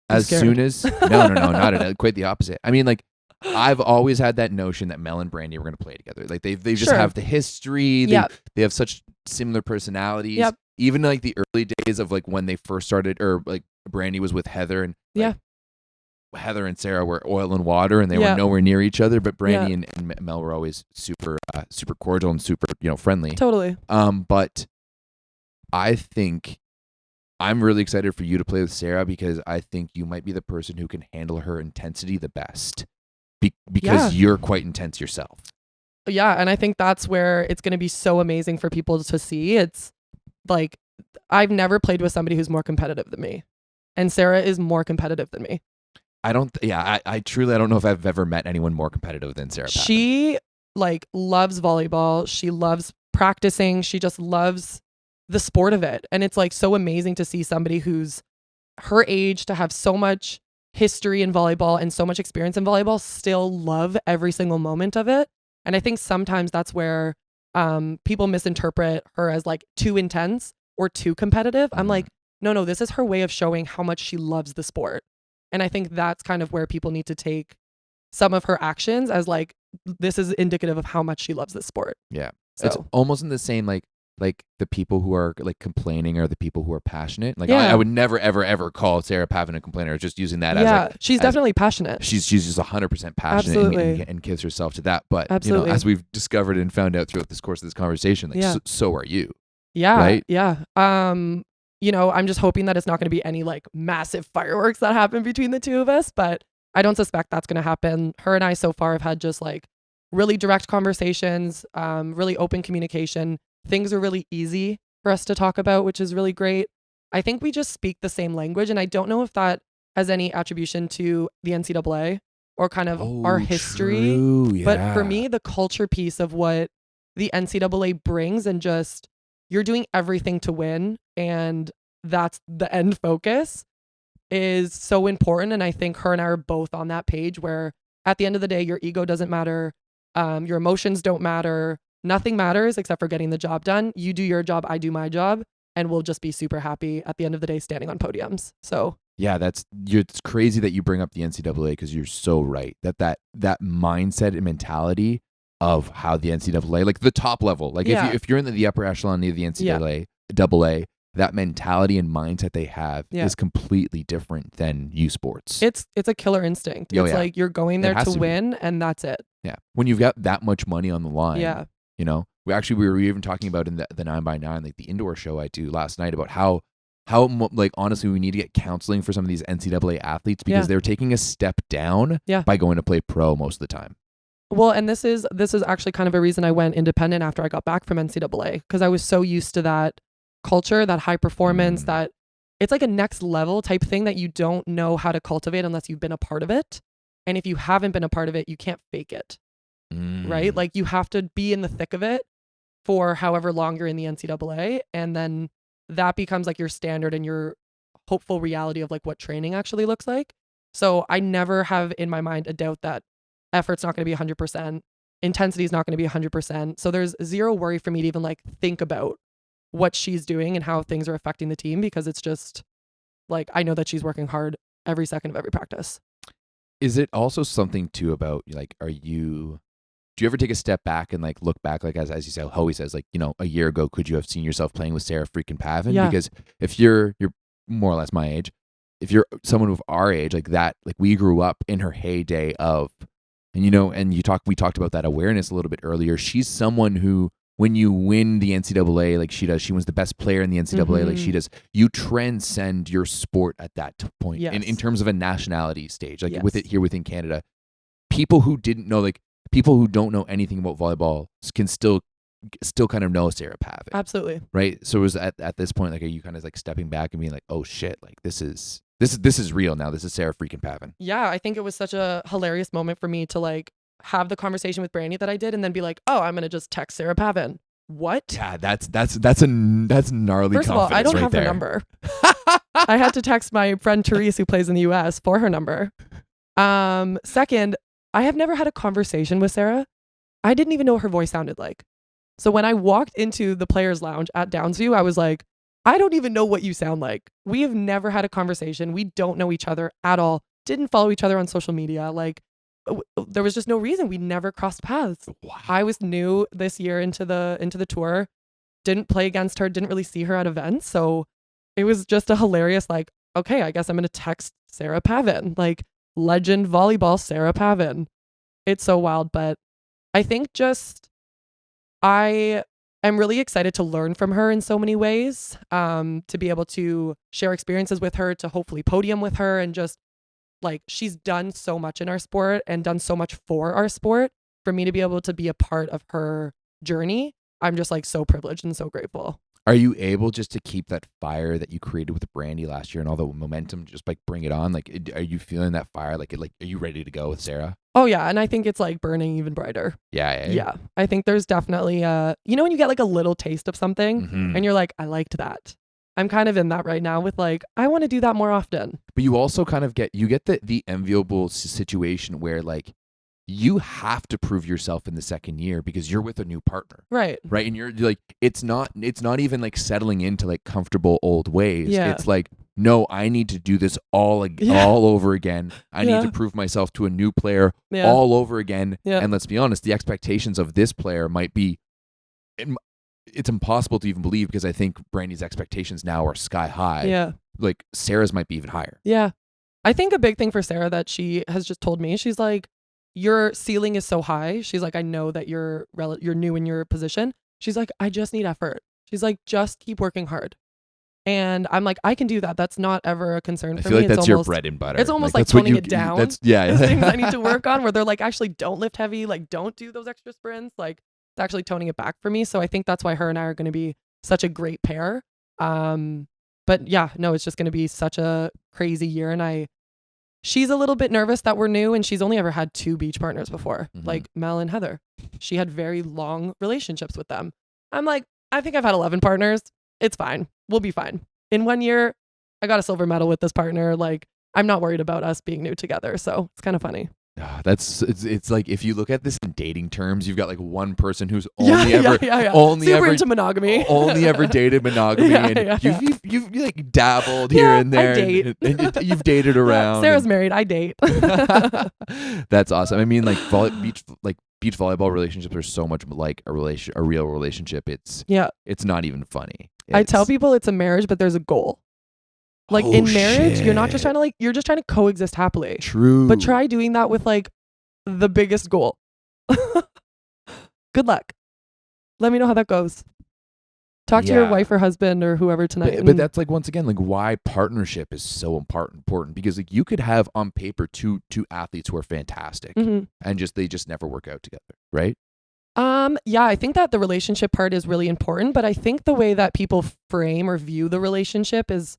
As soon as no, not at all. Quite the opposite. I mean, like, I've always had that notion that Mel and Brandie were going to play together. Like they just have the history. They have such similar personalities. Yep. Even like the early days of like when they first started, or like Brandie was with Heather and like, Heather and Sarah were oil and water and they were nowhere near each other. But Brandie and Mel were always super cordial and super, friendly. Totally. But I think I'm really excited for you to play with Sarah because I think you might be the person who can handle her intensity the best because you're quite intense yourself. Yeah. And I think that's where it's going to be so amazing for people to see. It's like, I've never played with somebody who's more competitive than me. And Sarah is more competitive than me. I truly don't know if I've ever met anyone more competitive than Sarah Pavin. She loves volleyball. She loves practicing. She just loves the sport of it. And it's like so amazing to see somebody who's her age to have so much history in volleyball and so much experience in volleyball still love every single moment of it. And I think sometimes that's where people misinterpret her as like too intense or too competitive. I'm like, no, this is her way of showing how much she loves the sport. And I think that's kind of where people need to take some of her actions as like, this is indicative of how much she loves this sport. Yeah. So. It's almost in the same, like, like the people who are like complaining are the people who are passionate. Like Yeah. I would never ever ever call Sarah Pavin a complainer. Just using that as Yeah, like she's as- definitely passionate. she's just 100% passionate Absolutely. and gives herself to that. But Absolutely. as we've discovered and found out throughout this course of this conversation, like Yeah. so are you. Yeah. Right? Yeah. I'm just hoping that it's not going to be any like massive fireworks that happen between the two of us, but I don't suspect that's going to happen. Her and I so far have had just like really direct conversations, really open communication. Things are really easy for us to talk about, which is really great. I think we just speak the same language, and I don't know if that has any attribution to the NCAA or kind of our history. True, yeah. But for me, the culture piece of what the NCAA brings, and just you're doing everything to win, and that's the end focus, is so important. And I think her and I are both on that page where at the end of the day, your ego doesn't matter. Your emotions don't matter. Nothing matters except for getting the job done. You do your job, I do my job, and we'll just be super happy at the end of the day standing on podiums. So yeah, it's crazy that you bring up the NCAA because you're so right. That mindset and mentality of how the NCAA, like the top level, like if you're in the upper echelon of the NCAA, AA, that mentality and mindset they have is completely different than U Sports. It's a killer instinct. It's like you're going there to win, and that's it. Yeah, when you've got that much money on the line. Yeah. We were even talking about in the 9x9, like the indoor show I do last night, about how like honestly we need to get counseling for some of these NCAA athletes because they're taking a step down by going to play pro most of the time. Well, and this is actually kind of a reason I went independent after I got back from NCAA, because I was so used to that culture, that high performance, that it's like a next level type thing that you don't know how to cultivate unless you've been a part of it. And if you haven't been a part of it, you can't fake it. Right? Like you have to be in the thick of it for however long you're in the NCAA, and then that becomes like your standard and your hopeful reality of like what training actually looks like. So I never have in my mind a doubt that effort's not going to be 100%, intensity is not going to be 100%. So there's zero worry for me to even like think about what she's doing and how things are affecting the team, because it's just like I know that she's working hard every second of every practice. Is it also something too about like, do you ever take a step back and like look back, like as you said, Hoey says, like, a year ago, could you have seen yourself playing with Sarah freaking Pavin? Yeah. Because if you're more or less my age, if you're someone of our age, like that, like we grew up in her heyday of, and we talked about that awareness a little bit earlier. She's someone who, when you win the NCAA, like she does, she was the best player in the NCAA, like she does, you transcend your sport at that point in terms of a nationality stage, like with it here within Canada. People who didn't know, like people who don't know anything about volleyball can still kind of know Sarah Pavin. Absolutely. Right. So it was at this point, like, are you kind of like stepping back and being like, oh shit, like this is real now. This is Sarah freaking Pavin. Yeah. I think it was such a hilarious moment for me to like have the conversation with Brandie that I did, and then be like, oh, I'm going to just text Sarah Pavin. What? Yeah, that's gnarly. First of all, I don't have her number. I had to text my friend Therese, who plays in the US, for her number. Second, I have never had a conversation with Sarah. I didn't even know what her voice sounded like. So when I walked into the players' lounge at Downsview, I was like, I don't even know what you sound like. We have never had a conversation. We don't know each other at all. Didn't follow each other on social media. Like, there was just no reason. We never crossed paths. Wow. I was new this year into the tour. Didn't play against her. Didn't really see her at events. So it was just a hilarious, like, okay, I guess I'm going to text Sarah Pavin. Like, legend volleyball Sarah Pavin. It's so wild. But I think just I am really excited to learn from her in so many ways, to be able to share experiences with her, to hopefully podium with her, and just like, she's done so much in our sport and done so much for our sport. For me to be able to be a part of her journey, I'm just like so privileged and so grateful. Are you able just to keep that fire that you created with Brandie last year and all the momentum, just like bring it on? Like, are you feeling that fire? Like, are you ready to go with Sarah? Oh yeah. And I think it's like burning even brighter. Yeah. I think there's definitely, when you get like a little taste of something and you're like, I liked that. I'm kind of in that right now with like, I want to do that more often. But you also kind of get the enviable situation where like, you have to prove yourself in the second year because you're with a new partner. Right. And you're like, it's not even like settling into like comfortable old ways. Yeah. It's like, no, I need to do this all over again. I need to prove myself to a new player all over again. Yeah. And let's be honest, the expectations of this player might be it's impossible to even believe because I think Brandie's expectations now are sky high. Yeah. Like Sarah's might be even higher. Yeah. I think a big thing for Sarah that she has just told me, she's like, your ceiling is so high. She's like, I know that you're new in your position. She's like, I just need effort. She's like, just keep working hard. And I'm like, I can do that. That's not ever a concern for me. I feel like that's almost, your bread and butter. It's almost like that's what toning it down. That's yeah. Things I need to work on where they're like, actually don't lift heavy. Like don't do those extra sprints. Like it's actually toning it back for me. So I think that's why her and I are going to be such a great pair. But yeah, no, it's just going to be such a crazy year. And she's a little bit nervous that we're new and she's only ever had 2 beach partners before, like Mel and Heather. She had very long relationships with them. I'm like, I think I've had 11 partners. It's fine. We'll be fine. In 1 year, I got a silver medal with this partner. Like, I'm not worried about us being new together. So it's kind of funny. It's like if you look at this in dating terms, you've got like one person who's only ever super into monogamy, only ever dated monogamy, and you've like dabbled here and there, I date. and you've dated around. Sarah's married. I date. That's awesome. I mean, like beach volleyball relationships are so much like a real relationship. It's not even funny. I tell people it's a marriage, but there's a goal. Like in marriage, you're not just trying to you're just trying to coexist happily. True. But try doing that with like the biggest goal. Good luck. Let me know how that goes. Talk to your wife or husband or whoever tonight. But that's like, once again, like why partnership is so important because like you could have on paper two athletes who are fantastic and they just never work out together. Right. Yeah, I think that the relationship part is really important, but I think the way that people frame or view the relationship is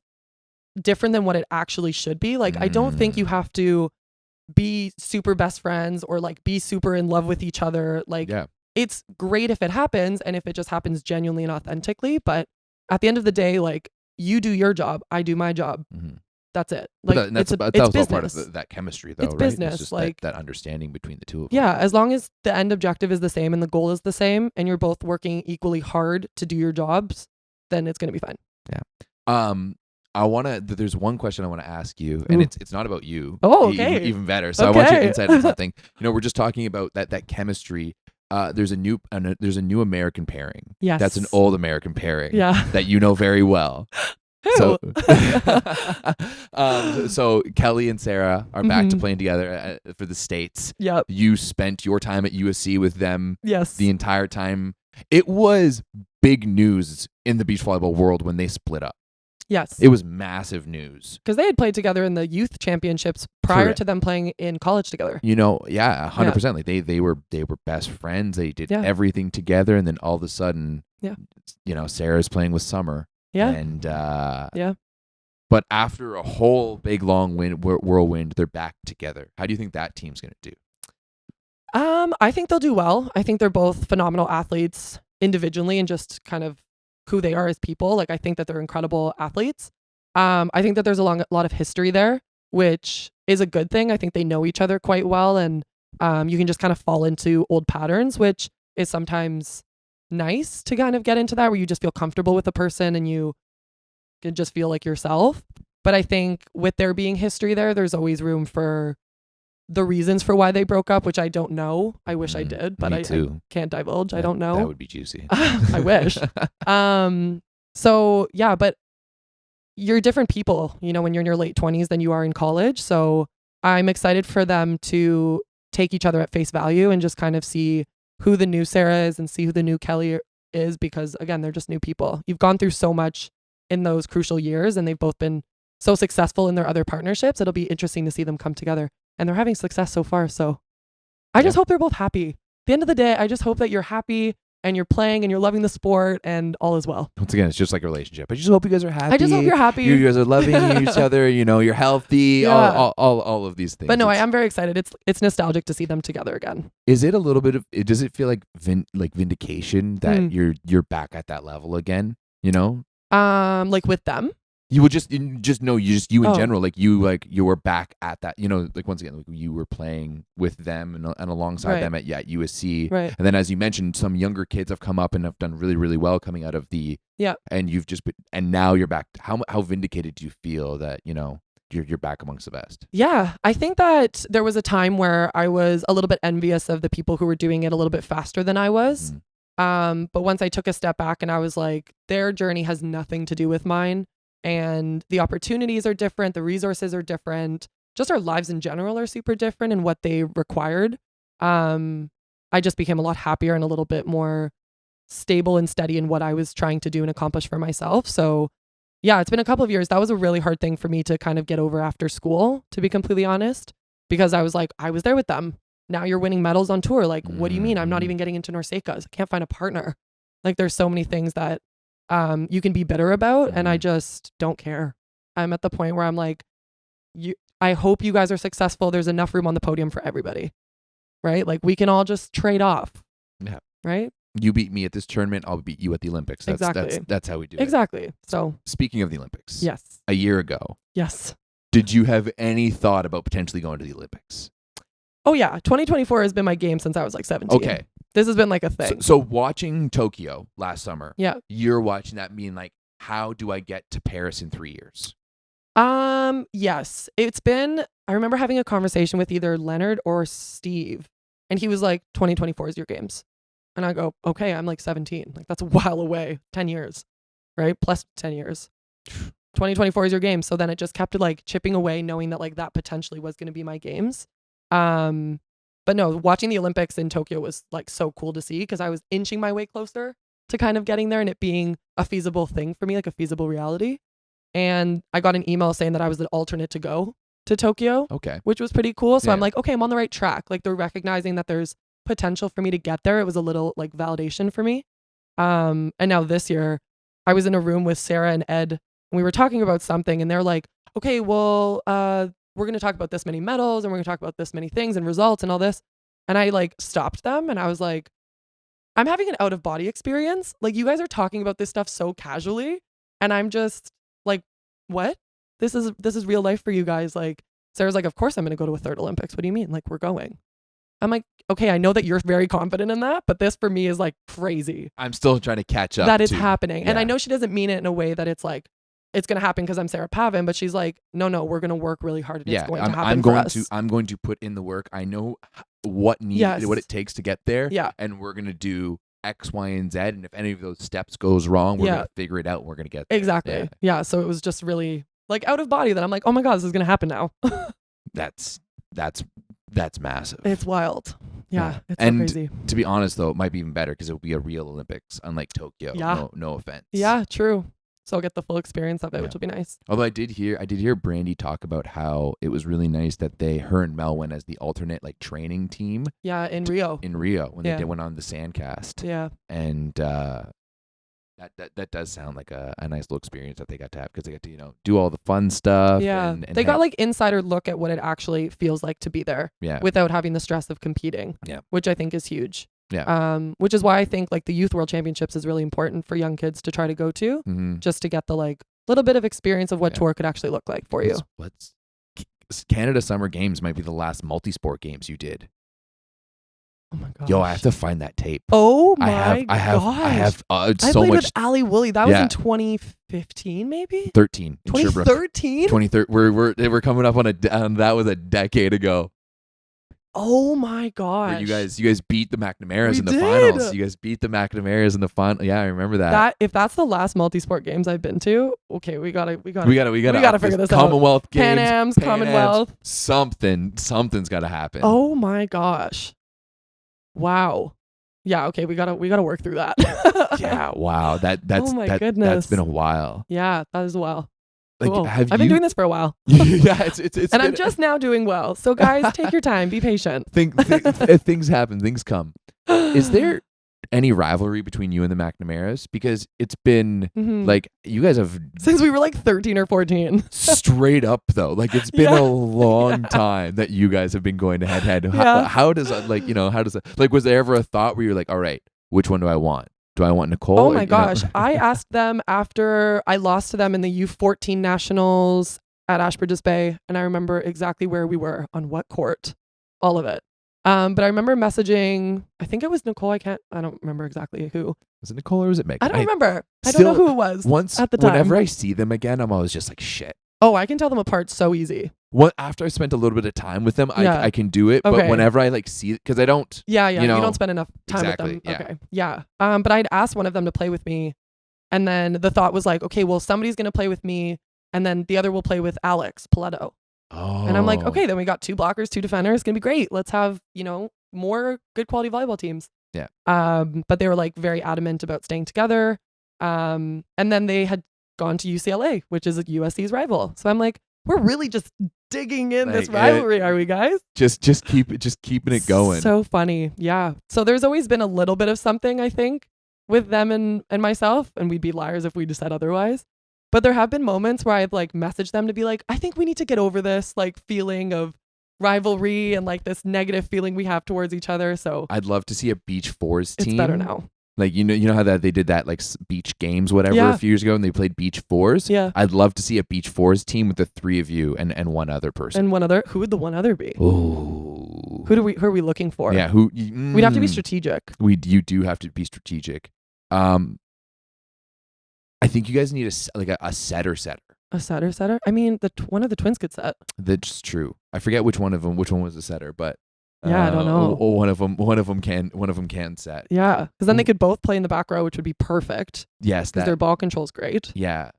different than what it actually should be. Like, I don't think you have to be super best friends or like be super in love with each other. Like, it's great if it happens and if it just happens genuinely and authentically. But at the end of the day, like you do your job, I do my job. That's it. Like it's business. All part of that chemistry, though. It's right? business. It's just like that understanding between the two of them. Yeah, as long as the end objective is the same and the goal is the same, and you're both working equally hard to do your jobs, then it's gonna be fine. Yeah. There's one question I want to ask you, and it's not about you. Oh, okay. Even better. So I want your insight on something. We're just talking about that chemistry. There's a new American pairing. Yes. That's an old American pairing. Yeah. That you know very well. Who? So Kelly and Sarah are back to playing together for the States. Yep. You spent your time at USC with them. Yes. The entire time. It was big news in the beach volleyball world when they split up. Yes. It was massive news. Because they had played together in the youth championships prior to them playing in college together. 100%. Like they were best friends. They did everything together, and then all of a sudden, Sarah's playing with Summer. Yeah. And but after a whole big long whirlwind, they're back together. How do you think that team's going to do? I think they'll do well. I think they're both phenomenal athletes individually and just kind of who they are as people. Like I think that they're incredible athletes. I think that there's a lot of history there, which is a good thing. I think they know each other quite well, and you can just kind of fall into old patterns, which is sometimes nice to kind of get into that where you just feel comfortable with the person and you can just feel like yourself. But I think with there being history there's always room for the reasons for why they broke up, which I don't know. I wish I did, but I can't divulge. I don't know. That would be juicy. I wish. So yeah, but you're different people, when you're in your late 20s than you are in college. So I'm excited for them to take each other at face value and just kind of see who the new Sarah is and see who the new Kelly is, because again, they're just new people. You've gone through so much in those crucial years and they've both been so successful in their other partnerships. It'll be interesting to see them come together, and they're having success so far. So I just hope they're both happy. At the end of the day, I just hope that you're happy and you're playing and you're loving the sport and all is well. Once again, it's just like a relationship. I just hope you guys are happy. I just hope you're happy. You guys are loving each other. You're healthy. All of these things. But no, I am very excited. It's nostalgic to see them together again. Is it a little bit of? Does it feel like vindication that you're back at that level again? Like with them. You would just in general, you were back at that, once again, you were playing with them and alongside them at USC. Right. And then, as you mentioned, some younger kids have come up and have done really, really well coming out of and you've just been, and now you're back. How vindicated do you feel that, you're back amongst the best? Yeah. I think that there was a time where I was a little bit envious of the people who were doing it a little bit faster than I was. But once I took a step back and I was like, their journey has nothing to do with mine. And the opportunities are different. The resources are different. Just our lives in general are super different and what they required. I just became a lot happier and a little bit more stable and steady in what I was trying to do and accomplish for myself. So yeah, it's been a couple of years. That was a really hard thing for me to kind of get over after school, to be completely honest, because I was like, I was there with them. Now you're winning medals on tour. Like, what do you mean? I'm not even getting into Norsecas. I can't find a partner. Like, there's so many things that you can be bitter about, and I just don't care. I'm at the point where I'm like, I hope you guys are successful. There's enough room on the podium for everybody, right? Like, we can all just trade off. Yeah. Right? You beat me at this tournament, I'll beat you at the Olympics. That's how we do it. Exactly. So speaking of the Olympics, yes, a year ago, yes, did you have any thought about potentially going to the Olympics? Oh yeah, 2024 has been my game since I was like 17. Okay. This has been like a thing. So watching Tokyo last summer, yeah, you're watching that being like, how do I get to Paris in 3 years? Yes, it's been, I remember having a conversation with either Leonard or Steve, and he was like, 2024 is your games. And I go, okay, I'm like 17. Like, that's a while away. 10 years, right? Plus 10 years. 2024 is your game. So then it just kept like chipping away, knowing that like that potentially was going to be my games. But no, watching the Olympics in Tokyo was like so cool to see, because I was inching my way closer to kind of getting there and it being a feasible thing for me, like a feasible reality. And I got an email saying that I was the alternate to go to Tokyo, which was pretty cool. So I'm like, okay, I'm on the right track. Like, they're recognizing that there's potential for me to get there. It was a little like validation for me. And now this year I was in a room with Sarah and Ed, and we were talking about something, and they're like, okay, well, we're going to talk about this many medals, and we're going to talk about this many things and results and all this. And I like stopped them, and I was like, I'm having an out of body experience. Like, you guys are talking about this stuff so casually, and I'm just like, what? This is real life for you guys. Like, Sarah's like, of course I'm going to go to a third Olympics. What do you mean? Like, we're going. I'm like, okay, I know that you're very confident in that, but this for me is like crazy. I'm still trying to catch up. That it's happening. Yeah. And I know she doesn't mean it in a way that it's like, it's going to happen because I'm Sarah Pavin, but she's like, no, we're going to work really hard. And it's going to happen for us. I'm going to put in the work. I know what it takes to get there. Yeah. And we're going to do X, Y, and Z. And if any of those steps goes wrong, we're going to figure it out and we're going to get there. Exactly. Yeah. So it was just really like out of body that I'm like, oh my God, this is going to happen now. That's massive. It's wild. Yeah. It's and so crazy. To be honest, though, it might be even better because it will be a real Olympics, unlike Tokyo. Yeah. No offense. Yeah, true. So I'll get the full experience of it, which will be nice. Although I did hear Brandie talk about how it was really nice that her and Mel went as the alternate like training team. Yeah, in Rio. When they went on the Sandcast. Yeah. And that does sound like a nice little experience that they got to have, because they got to do all the fun stuff. Yeah. And they got like insider look at what it actually feels like to be there. Yeah. Without having the stress of competing. Yeah. Which I think is huge. Yeah. Which is why I think like the Youth World Championships is really important for young kids to try to go to, just to get the like little bit of experience of what tour could actually look like for you. Canada Summer Games might be the last multi-sport games you did. Oh my god. Yo, I have to find that tape. Oh my gosh. I have I so played much. with Ali Woolley. That was in 2015, maybe 13. 2013. 2013. We're coming up on that was a decade ago. Oh my gosh. Where you guys beat the McNamara's in the finals. You guys beat the McNamara's in the final. Yeah, I remember that. If that's the last multi-sport games I've been to, okay, we gotta figure this out. Commonwealth Games, Pan Am's, Commonwealth. Something's got to happen. Oh my gosh. Wow. Yeah, okay, we gotta work through that. Yeah, wow. That's goodness. That's been a while. Yeah, that is a while. Like, cool. I've been doing this for a while. Yeah, it's and I'm just now doing well. So guys, take your time, be patient. Things happen, things come. Is there any rivalry between you and the McNamara's? Because it's been like you guys have since we were like 13 or 14. Straight up though, like it's been a long time that you guys have been going to head. How does that was there ever a thought where you're like, all right, which one do I want? Do I want Nicole? Oh my gosh. I asked them after I lost to them in the U14 Nationals at Ashbridges Bay. And I remember exactly where we were, on what court, all of it. But I remember messaging, I think it was Nicole. I don't remember exactly who. Was it Nicole or was it Megan? I don't remember. I don't know who it was at the time. Whenever I see them again, I'm always just like, shit. Oh, I can tell them apart so easy. after I spent a little bit of time with them, Yeah. I can do it. But Okay. whenever I like see it, because I don't. Yeah, You know, you don't spend enough time exactly, with them. yeah. Okay. Yeah. But I'd asked one of them to play with me, and then the thought was like, okay, well, somebody's gonna play with me, and then the other will play with Alex Paletto. Oh. And I'm like, okay, then we got 2 blockers, 2 defenders. It's gonna be great. Let's have, more good quality volleyball teams. Yeah. But they were like very adamant about staying together. And then they had gone to UCLA, which is USC's rival. So I'm like, we're really just digging in this rivalry, are we, guys? Just keeping it going. So funny. Yeah. So there's always been a little bit of something, I think, with them and myself, and we'd be liars if we just said otherwise. But there have been moments where I've like messaged them to be like, I think we need to get over this like feeling of rivalry and like this negative feeling we have towards each other. So I'd love to see a beach fours team. it's better now. Like you know how that they did that like beach games whatever Yeah. a few years ago and they played beach fours. Yeah. I'd love to see a beach fours team with the 3 of you and one other person. And one other, who would the one other be? Oh. Who are we looking for? Yeah. We'd have to be strategic. You do have to be strategic. I think you guys need a setter. A setter? I mean, one of the twins could set. That's true. I forget which one was the setter, but yeah, I don't know. One of them can set. Yeah, because then they could both play in the back row, which would be perfect. Yes, because their ball control's great. Yeah.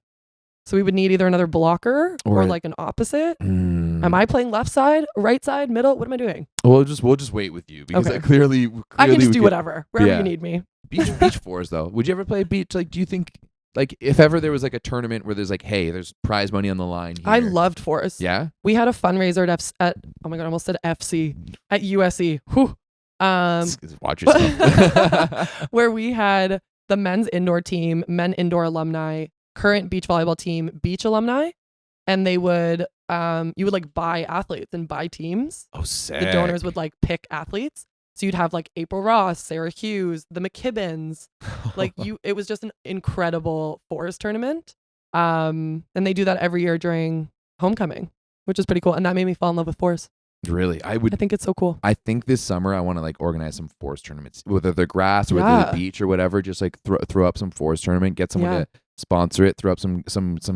So we would need either another blocker or Or- like an opposite. Am I playing left side, right side, middle? What am I doing? We'll just wait with you because Okay. clearly I can just we do could- whatever, wherever Yeah. you need me. Beach fours though. Would you ever play a beach? Like, do you think like if ever there was like a tournament where there's like, hey, there's prize money on the line here. I loved fours. Yeah. We had a fundraiser at oh my god, I almost said FC at USC. Whew. Watch yourself. Where we had the men's indoor team, men indoor alumni, current beach volleyball team, beach alumni, and they would you would like buy athletes and buy teams. Oh, sick. The donors would like pick athletes. So you'd have like April Ross, Sarah Hughes, the McKibbins. Like it was just an incredible fours tournament. And they do that every year during homecoming, which is pretty cool. And that made me fall in love with fours. Really, I think it's so cool. I think this summer I want to like organize some fours tournaments, whether they're grass or whether Yeah. they're the beach or whatever. Just like throw up some fours tournament, get someone Yeah. to sponsor it, throw up some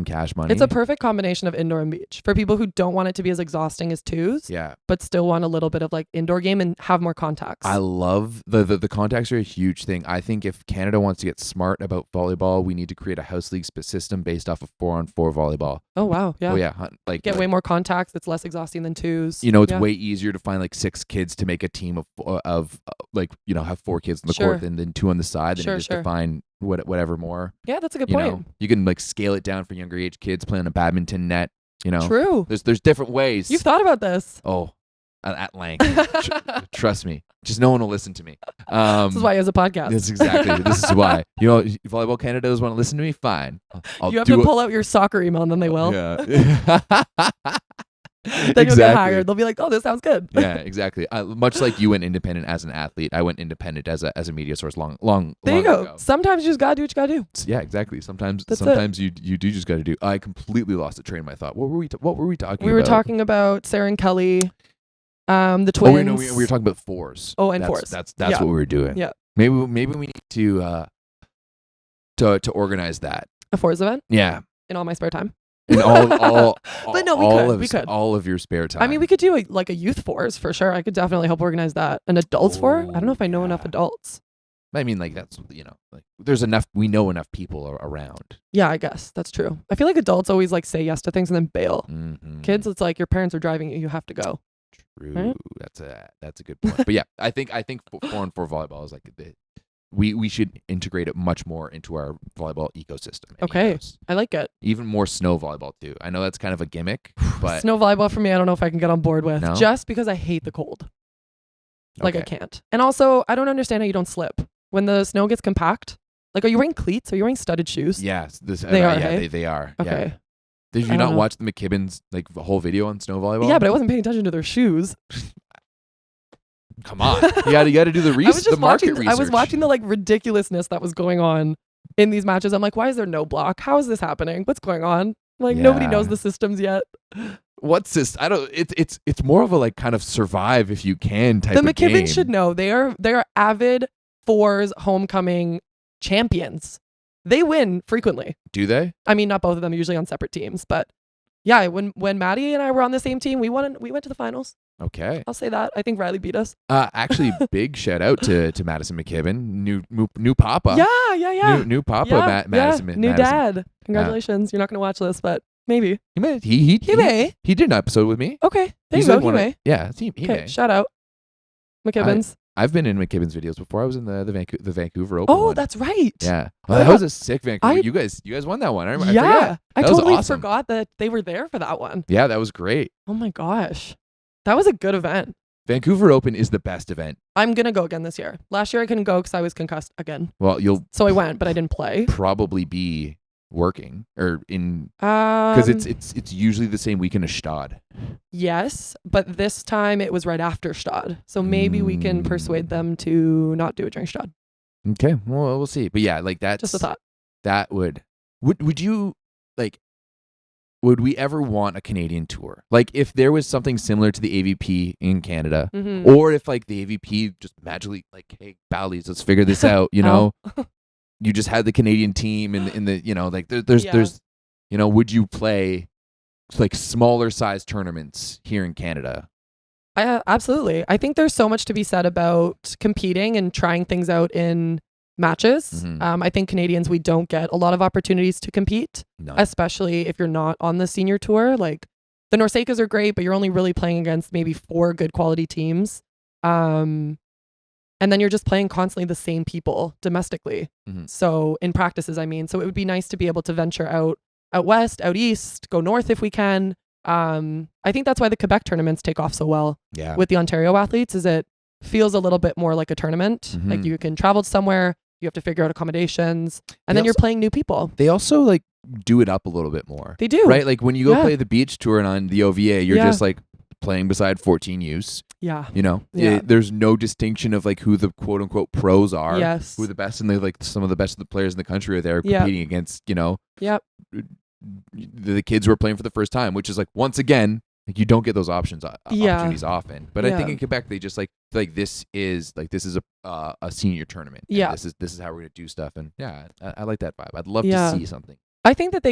cash money. It's a perfect combination of indoor and beach for people who don't want it to be as exhausting as twos, yeah. but still want a little bit of like indoor game and have more contacts. I love the contacts are a huge thing. I think if Canada wants to get smart about volleyball, we need to create a house league system based off of 4-on-4 volleyball. Oh wow, yeah. Oh yeah, like Get way more contacts. It's less exhausting than twos. You know, it's Yeah. way easier to find like 6 kids to make a team of like, you know, have 4 kids on the Sure. court and then 2 on the side. Then Sure, you just sure. define whatever more. Yeah, that's a good You point. know, you can like scale it down for younger age kids playing a badminton net. You know, True. There's different ways. You've thought about this. Oh, at length. Trust me. Just no one will listen to me. This is why he has a podcast. That's exactly. This is why. You know, Volleyball Canada doesn't want to listen to me. Fine. I'll you have do to it. pull out your soccer email and then they will. Yeah. Then you'll get hired. They'll be like, oh, this sounds good. Yeah, exactly. Much like you went independent as an athlete, I went independent as a media source long There you go. ago. Sometimes you just gotta do what you gotta do. Yeah, exactly. Sometimes That's you do just got to do. I completely lost the train of my thought. What were we talking about? We were talking about Sarah and Kelly, the twins. Oh, we were talking about fours. Oh, and that's, fours. That's Yeah. what we were doing. Yeah. Maybe we need to organize that. A fours event Yeah. in all my spare time. In all But no, we could. all of your spare time. I mean, we could do like a youth fours for sure. I could definitely help organize that. An adults four? I don't know if I know enough yeah. adults. I mean, like that's like there's enough. We know enough people around. Yeah, I guess that's true. I feel like adults always like say yes to things and then bail. Mm-hmm. Kids, it's like your parents are driving you. You have to go. True. Right? That's a good point. But yeah, I think 4-on-4 volleyball is like we should integrate it much more into our volleyball ecosystem. and Okay. ethos. I like it. Even more snow volleyball too. I know that's kind of a gimmick, but Snow volleyball for me, I don't know if I can get on board with. No? Just because I hate the cold. Like I Okay. can't. And also, I don't understand how you don't slip. When the snow gets compact, like are you wearing cleats? Are you wearing studded shoes? Yes, They are, Yeah, hey? they are. Okay. Yeah. Did I you don't not know. watch the McKibbins like the whole video on snow volleyball? Yeah, but I wasn't paying attention to their shoes. Come on, you got to do the I was the just market watching. research. I was watching the like ridiculousness that was going on in these matches. I'm like, why is there no block? How is this happening? What's going on? Like nobody Yeah. knows the systems yet. What's this? I don't. It's more of a like kind of survive if you can type The of McKibbins game. should know. They are avid fours homecoming champions. They win frequently. Do they? I mean, not both of them, usually on separate teams, but Yeah, when Maddie and I were on the same team, we went to the finals. Okay. I'll say that. I think Riley beat us. Actually, big shout out to Madison McKibben, new papa. Yeah. New papa, Yeah, Madison. new Madison. dad. Congratulations. You're not going to watch this, but maybe. He may. He did an episode with me. Okay. There He's you like go. He may. Yeah, he Okay. may. Shout out. McKibbens. I've been in McKibben's videos before. I was in the Vancouver Open. Oh, one. that's right. Yeah. Oh, That yeah. was a sick Vancouver. You guys won that one. I forget. I That was totally awesome. forgot that they were there for that one. Yeah, that was great. Oh my gosh. That was a good event. Vancouver Open is the best event. I'm going to go again this year. Last year I couldn't go because I was concussed again. Well, you'll So I went, but I didn't play. probably be working or in because it's usually the same weekend as Stad. Yes, but this time it was right after Stad. So maybe we can persuade them to not do it during Stad. Okay, well, we'll see. But yeah, like that's Just a thought. That would you like? Would we ever want a Canadian tour? Like if there was something similar to the AVP in Canada, Mm-hmm. or if like the AVP just magically like, hey, Bally's, let's figure this out. You know, you just had the Canadian team in the like there's would you play like smaller size tournaments here in Canada? Absolutely. I think there's so much to be said about competing and trying things out in matches. Mhm. I think Canadians, we don't get a lot of opportunities to compete, No. especially if you're not on the senior tour. Like the Norsekas are great, but you're only really playing against maybe 4 good quality teams. And then you're just playing constantly the same people domestically. Mhm. So in practices, I mean, so it would be nice to be able to venture out west, out east, go north if we can. I think that's why the Quebec tournaments take off so well Yeah. with the Ontario athletes, is it feels a little bit more like a tournament. Like Mhm. you can travel somewhere, you have to figure out accommodations, and They then you're also- playing new people. They also like do it up a little bit more. They do. Right? Like when you go Yeah. play the beach tour and on the OVA, you're Yeah. just like playing beside 14 U's. Yeah. Yeah. There's no distinction of like who the quote unquote pros are. Yes. Who are the best, and they like some of the best of the players in the country are there Yeah. competing against, Yep. the kids who are playing for the first time, which is like once again, like you don't get those opportunities often. But I think Yeah. in Quebec they just like this is a senior tournament. And Yeah. This is how we're gonna do stuff, and yeah, I like that vibe. I'd love Yeah. to see something. I think that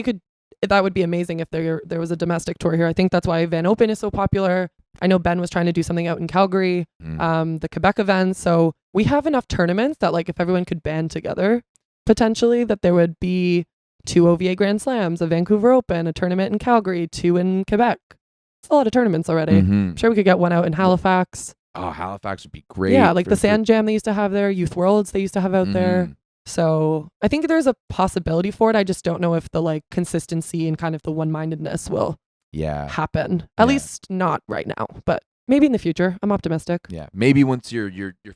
that would be amazing if there was a domestic tour here. I think that's why Van Open is so popular. I know Ben was trying to do something out in Calgary, the Quebec events. So we have enough tournaments that like if everyone could band together, potentially that there would be 2 OVA Grand Slams, a Vancouver Open, a tournament in Calgary, 2 in Quebec. It's a lot of tournaments already. Mhm. I'm sure we could get one out in Halifax. Oh, Halifax would be great. Yeah, like for- the for- Sand Jam they used to have there, Youth Worlds they used to have out there. Mhm. So I think there's a possibility for it. I just don't know if the like consistency and kind of the one-mindedness will Yeah. happen. Yeah. At least not right now, but maybe in the future. I'm optimistic. Yeah. Maybe once you're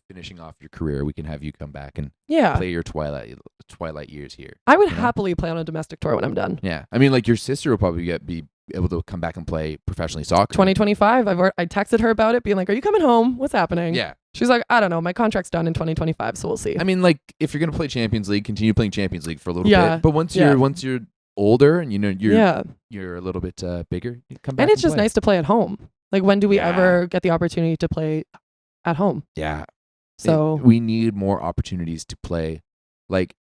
finishing off your career, we can have you come back and Yeah. play your twilight years here. I would you know? happily play on a domestic tour when I'm done. Yeah. I mean, like your sister will probably be able to come back and play professionally soccer. 2025. I texted her about it, being like, "Are you coming home? What's happening?" Yeah. She's like, "I don't know. My contract's done in 2025, so we'll see." I mean, like if you're gonna play Champions League, continue playing Champions League for a little Yeah. bit. But once Yeah. you're older and Yeah. you're a little bit bigger, you come back. And it's just play. nice to play at home. Like when do we Yeah. ever get the opportunity to play at home? Yeah. So we need more opportunities to play, like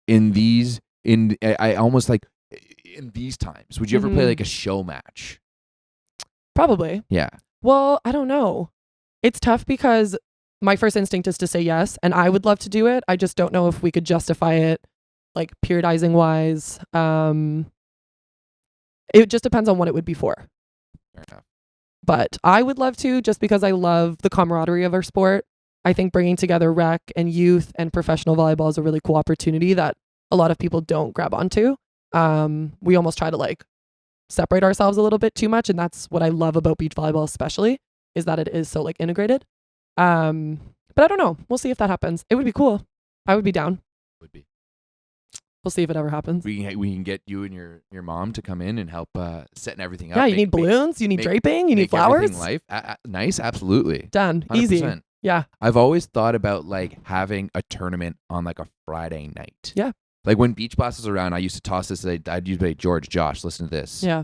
I almost like in these times. Would you ever play Mhm. like a show match? probably. Yeah. Well, I don't know. It's tough because my first instinct is to say yes, and I would love to do it. I just don't know if we could justify it, like periodizing wise. It just depends on what it would be for. Fair enough. But I would love to, just because I love the camaraderie of our sport. I think bringing together rec and youth and professional volleyball is a really cool opportunity that a lot of people don't grab onto. We almost try to like separate ourselves a little bit too much, and that's what I love about beach volleyball especially, is that it is so like integrated. But I don't know. We'll see if that happens. It would be cool. I would be down. Would be. We'll see if it ever happens. We can get you and your mom to come in and help setting everything up. Yeah, you need balloons, you need make- draping, you need make everything flowers. Nice, absolutely. Done. 100%. Easy. Yeah. I've always thought about like having a tournament on like a Friday night. Yeah. Like when Beach Blast was around, I used to toss this. I'd use George, Josh, listen to this. Yeah.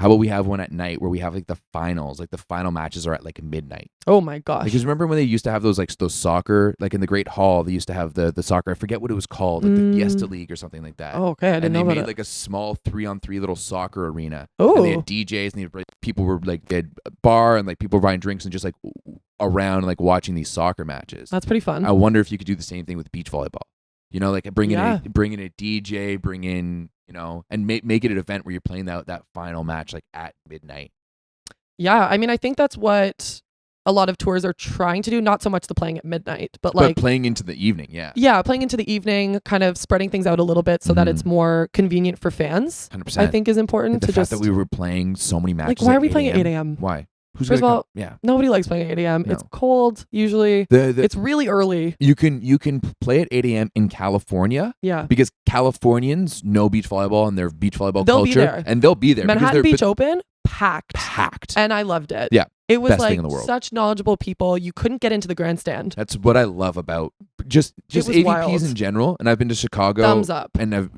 How about we have one at night where we have like the finals, like the final matches are at like midnight. Oh my gosh. Because remember when they used to have those soccer, like in the Great Hall, they used to have the soccer. I forget what it was called, like the Fiesta League or something like that. Oh, okay. I didn't know And about they it. made like a small 3-on-3 little soccer arena. Oh. And they had DJs and people were like, they had a bar and like people were buying drinks and just like around like watching these soccer matches. That's pretty fun. I wonder if you could do the same thing with beach volleyball. You know, like bring in a DJ, bring in, you know, and make it an event where you're playing that final match like at midnight. Yeah, I mean, I think that's what a lot of tours are trying to do. Not so much the playing at midnight, but like playing into the evening. Yeah. Yeah, playing into the evening, kind of spreading things out a little bit so that it's more convenient for fans. 100%. I think is important like the to fact just that we were playing so many matches. Like, why are we playing at 8 a.m.? Why? Who's First of all, yeah. Nobody likes playing at 8 a.m. No. It's cold usually. It's really early. You can play at 8 a.m. in California. Yeah. Because Californians know beach volleyball and their beach volleyball They'll culture. be there. And they'll be there. Manhattan Beach Open, packed. Packed. And I loved it. Yeah. It was best like thing in the world. Such knowledgeable people. You couldn't get into the grandstand. That's what I love about just AVPs wild. in general. And I've been to Chicago. Thumbs up. And I've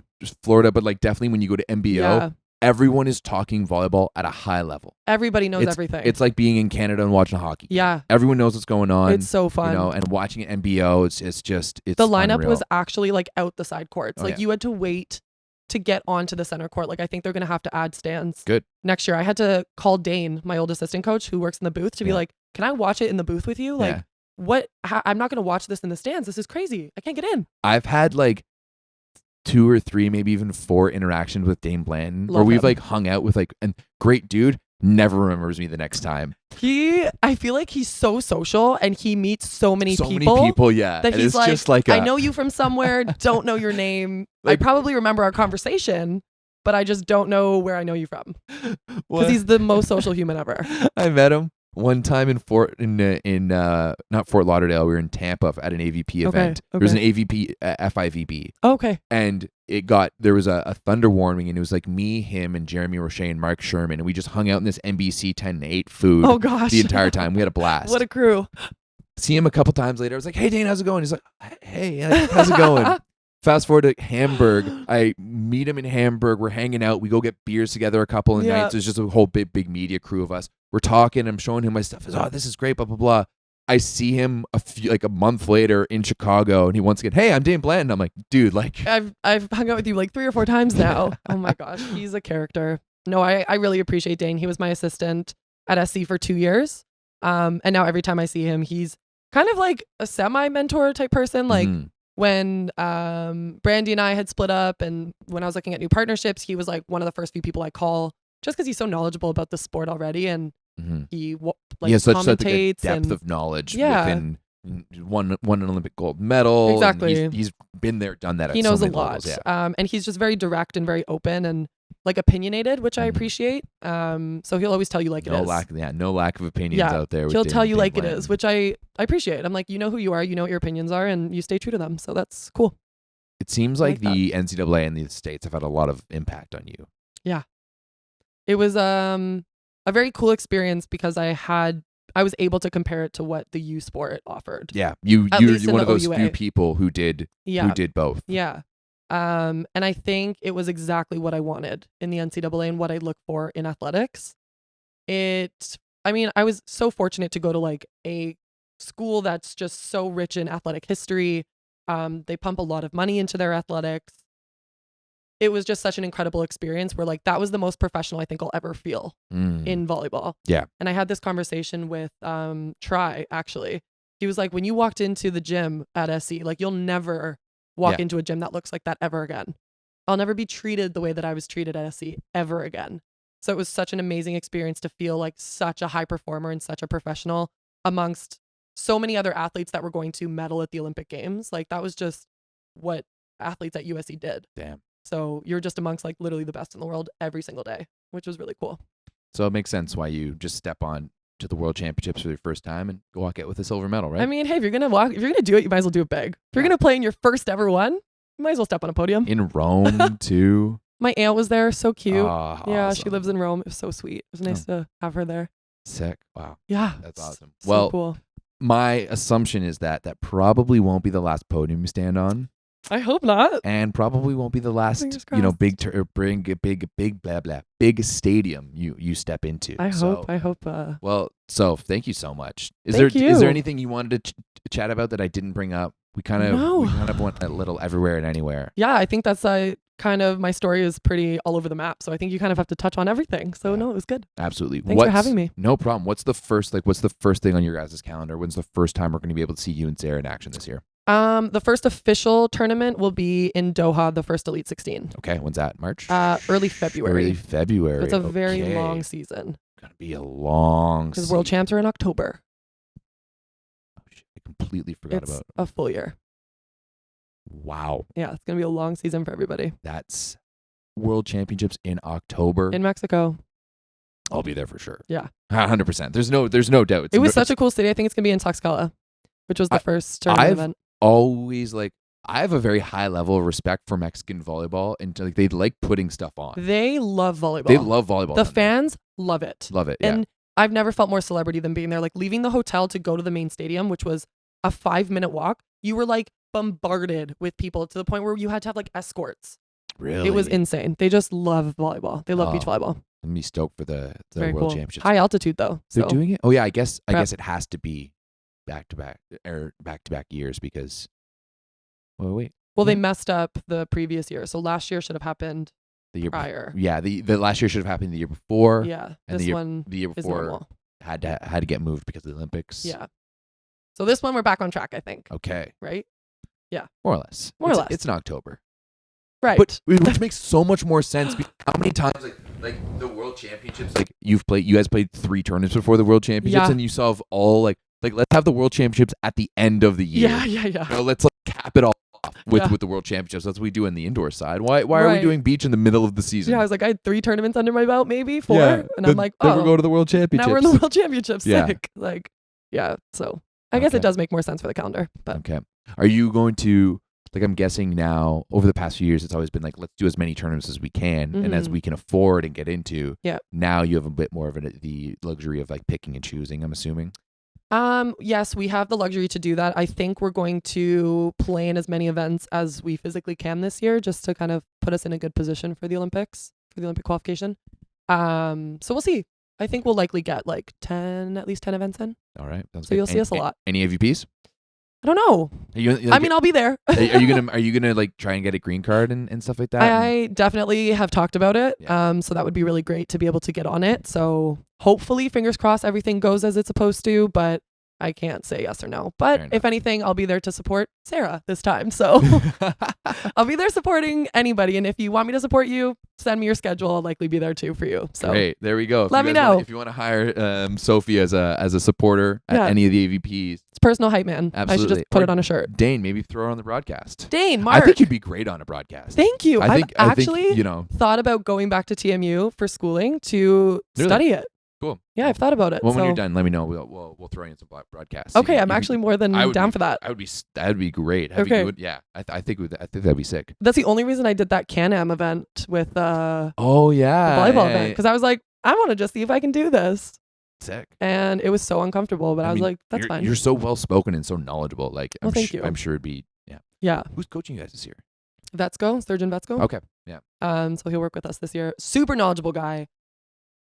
Florida, but like definitely when you go to MBO, everyone is talking volleyball at a high level. Everybody knows everything. It's like being in Canada and watching hockey. Yeah. Everyone knows what's going on. It's so fun. You know, and watching it MBO, it's the lineup unreal. was actually like out the side courts. Oh, like you had to wait to get onto the center court. Like I think they're gonna have to add stands. Good. Next year. I had to call Dane, my old assistant coach who works in the booth, to be like, can I watch it in the booth with you? Like I'm not gonna watch this in the stands. This is crazy. I can't get in. I've had like 2 or 3, maybe even 4 interactions with Dane Blanton where we've like hung out with like, and great dude, never remembers me the next time. I feel like he's so social and he meets so many people. So many people, yeah. That he's like, just like I know you from somewhere, don't know your name. I probably remember our conversation, but I just don't know where I know you from. Because he's the most social human ever. I met him one time in not Fort Lauderdale. We were in Tampa at an AVP event. There was an AVP FIVB. Okay. And there was a thunder warning, and it was like me, him, and Jeremy Roche and Mark Sherman, and we just hung out in this NBC 10 and 8 food. Oh gosh. The entire time. We had a blast. What a crew. See him a couple times later. I was like, "Hey Dane, how's it going?" He's like, "Hey, how's it going?" Fast forward to Hamburg. I meet him in Hamburg. We're hanging out. We go get beers together a couple of nights. There's just a whole big media crew of us. We're talking. I'm showing him my stuff. He's, "Oh, this is great, blah, blah, blah." I see him a month later in Chicago, and he once again, "Hey, I'm Dane Blanton." I'm like, "Dude, like." I've hung out with you like 3 or 4 times now. Oh my gosh. He's a character. No, I really appreciate Dane. He was my assistant at SC for 2 years. And now every time I see him, he's kind of like a semi-mentor type person. Like when Brandie and I had split up and when I was looking at new partnerships, he was like one of the first few people I call just because he's so knowledgeable about the sport already. And he has such a commentates depth of knowledge within won an Olympic gold medal. Exactly. He's been there, done that. He at knows so a many lot. levels, And he's just very direct and very open and like opinionated, which I appreciate. So he'll always tell you like it is. No lack of opinions out there. He'll tell you like it is, which I appreciate. I'm like, you know who you are, you know what your opinions are, and you stay true to them. So that's cool. It seems like the NCAA in the States have had a lot of impact on you. Yeah. It was a very cool experience because I was able to compare it to what the U Sport offered. Yeah. You're one of those few people who did both. Yeah. And I think it was exactly what I wanted in the NCAA and what I look for in athletics. I was so fortunate to go to like a school that's just so rich in athletic history. They pump a lot of money into their athletics. It was just such an incredible experience where like that was the most professional I think I'll ever feel in volleyball. Yeah. And I had this conversation with Tri actually. He was like, when you walked into the gym at SC, like you'll never walk into a gym that looks like that ever again. I'll never be treated the way that I was treated at SC ever again. So it was such an amazing experience to feel like such a high performer and such a professional amongst so many other athletes that were going to medal at the Olympic Games. Like that was just what athletes at USC did. Damn. So you're just amongst like literally the best in the world every single day, which was really cool. So it makes sense why you just step on to the World Championships for your first time and go walk out with a silver medal, right? I mean, hey, if you're gonna do it, you might as well do it big. If you're gonna play in your first ever one, you might as well step on a podium. In Rome too. My aunt was there, so cute. Oh, yeah, awesome. She lives in Rome. It was so sweet. It was nice to have her there. Sick. Wow. Yeah. That's awesome. So cool. My assumption is that probably won't be the last podium you stand on. I hope not. And probably won't be the last, Fingers big stadium you step into. I hope. Well, so thank you so much. Is Thank there you. anything you wanted to chat about that I didn't bring up? We kind No. of went a little everywhere and anywhere. Yeah, I think that's kind of my story is pretty all over the map. So I think you kind of have to touch on everything. So no, it was good. Absolutely. Thanks for having me. No problem. What's the first thing on your guys' calendar? When's the first time we're going to be able to see you and Sarah in action this year? The first official tournament will be in Doha, the first Elite 16. Okay, when's that? March? Early February. Early February. So it's a very long season. Gonna be a long Because season. World Champs are in October. Oh, shit, I completely forgot It's about. a full year. Wow. Yeah, it's gonna be a long season for everybody. That's World Championships in October. In Mexico. I'll be there for sure. Yeah. 100%. There's no doubt. It was such a cool city. I think it's gonna be in Tlaxcala, which was the first tournament event. Always I have a very high level of respect for Mexican volleyball, and they like putting stuff on. They love volleyball. They love volleyball. The fans love it. Love it. Yeah. And I've never felt more celebrity than being there. Like leaving the hotel to go to the main stadium, which was a 5-minute walk. You were bombarded with people to the point where you had to have escorts. Really? It was insane. They just love volleyball. They love beach volleyball. I'm be stoked for the Very World cool. Championships. High altitude though. They're doing it? Oh yeah, I guess Prep. it has to be back to back years because wait. Well, they messed up the previous year. So last year should have happened the year prior. Yeah, the last year should have happened the year before. Yeah. And This one the year is before normal. had to get moved because of the Olympics. Yeah. So this one we're back on track, I think. Okay. Right? Yeah. More or less. More or less. It's in October. Right. But which makes so much more sense because how many times like the World Championships you guys played 3 tournaments before the World Championships and you saw all like let's have the World Championships at the end of the year. Yeah. You know, let's cap it all off with the World Championships. That's what we do in the indoor side. Why are we doing beach in the middle of the season? Yeah, I was I had 3 tournaments under my belt, maybe 4. Yeah, and I'm like, then we'll go to the World Championships. Now we're in the World Championships. Yeah. Sick. So I guess it does make more sense for the calendar. But okay. Are you going to I'm guessing now over the past few years it's always been let's do as many tournaments as we can and as we can afford and get into. Yeah. Now you have a bit more of the luxury of picking and choosing, I'm assuming. Yes, we have the luxury to do that. I think we're going to play in as many events as we physically can this year just to kind of put us in a good position for the Olympics, for the Olympic qualification. So we'll see. I think we'll likely get at least 10 events in. All right. So you'll see us a lot. Any AVPs? I don't know. I mean, I'll be there. are you gonna try and get a green card and stuff like that? I definitely have talked about it. Yeah. So that would be really great to be able to get on it. So hopefully, fingers crossed, everything goes as it's supposed to. But I can't say yes or no. But if anything, I'll be there to support Sarah this time. So I'll be there supporting anybody. And if you want me to support you, send me your schedule. I'll likely be there too for you. So great. There we go. Let me know. If you want to hire Sophie as a supporter at any of the AVPs. It's personal hype man. Absolutely. I should just put it on a shirt. Dane, maybe throw her on the broadcast. Dane, Mark. I think you'd be great on a broadcast. Thank you. I think actually thought about going back to TMU for schooling to study it. Cool. Yeah, I've thought about it. Well, when you're done, let me know. We'll throw you in some broadcasts. Okay, I'm actually more than down for that. That'd be great. Okay. I think that'd be sick. That's the only reason I did that Can-Am event with the volleyball event because I was like, I want to just see if I can do this. Sick. And it was so uncomfortable, but I was like, that's fine. You're so well spoken and so knowledgeable. Thank you. I'm sure it'd be Yeah. Who's coaching you guys this year? Surgeon Vetsko. Okay. Yeah. So he'll work with us this year. Super knowledgeable guy.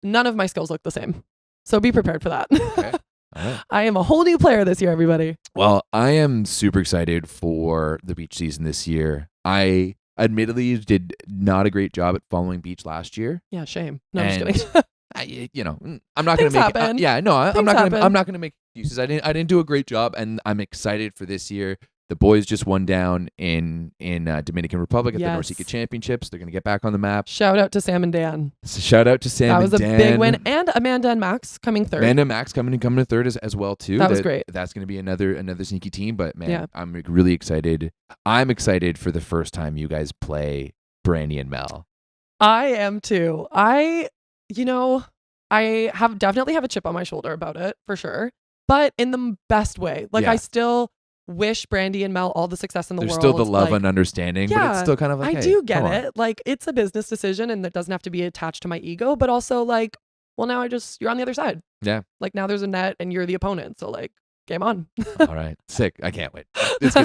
None of my skills look the same. So be prepared for that. Okay. All right. I am a whole new player this year, everybody. Well, I am super excited for the beach season this year. I admittedly did not a great job at following beach last year. Yeah, shame. No, I'm just kidding. I'm not going to make happen. I'm not going to make excuses. I didn't do a great job, and I'm excited for this year. The boys just won down in Dominican Republic at the NORCECA Championships. They're going to get back on the map. Shout out to Sam and Dan. Shout out to Sam and Dan. That was a big win. And Amanda and Max coming third. Amanda and Max coming to third as well too. That was great. That's going to be another sneaky team. But man, I'm really excited. I'm excited for the first time you guys play Brandie and Mel. I am too. I definitely have a chip on my shoulder about it for sure, but in the best way. I still wish Brandie and Mel all the success in the world. There's still the love and understanding, but it's still kind of I do get it. It's a business decision and it doesn't have to be attached to my ego, but also well, now you're on the other side. Yeah. Now there's a net and you're the opponent. So game on. All right. Sick. I can't wait. It's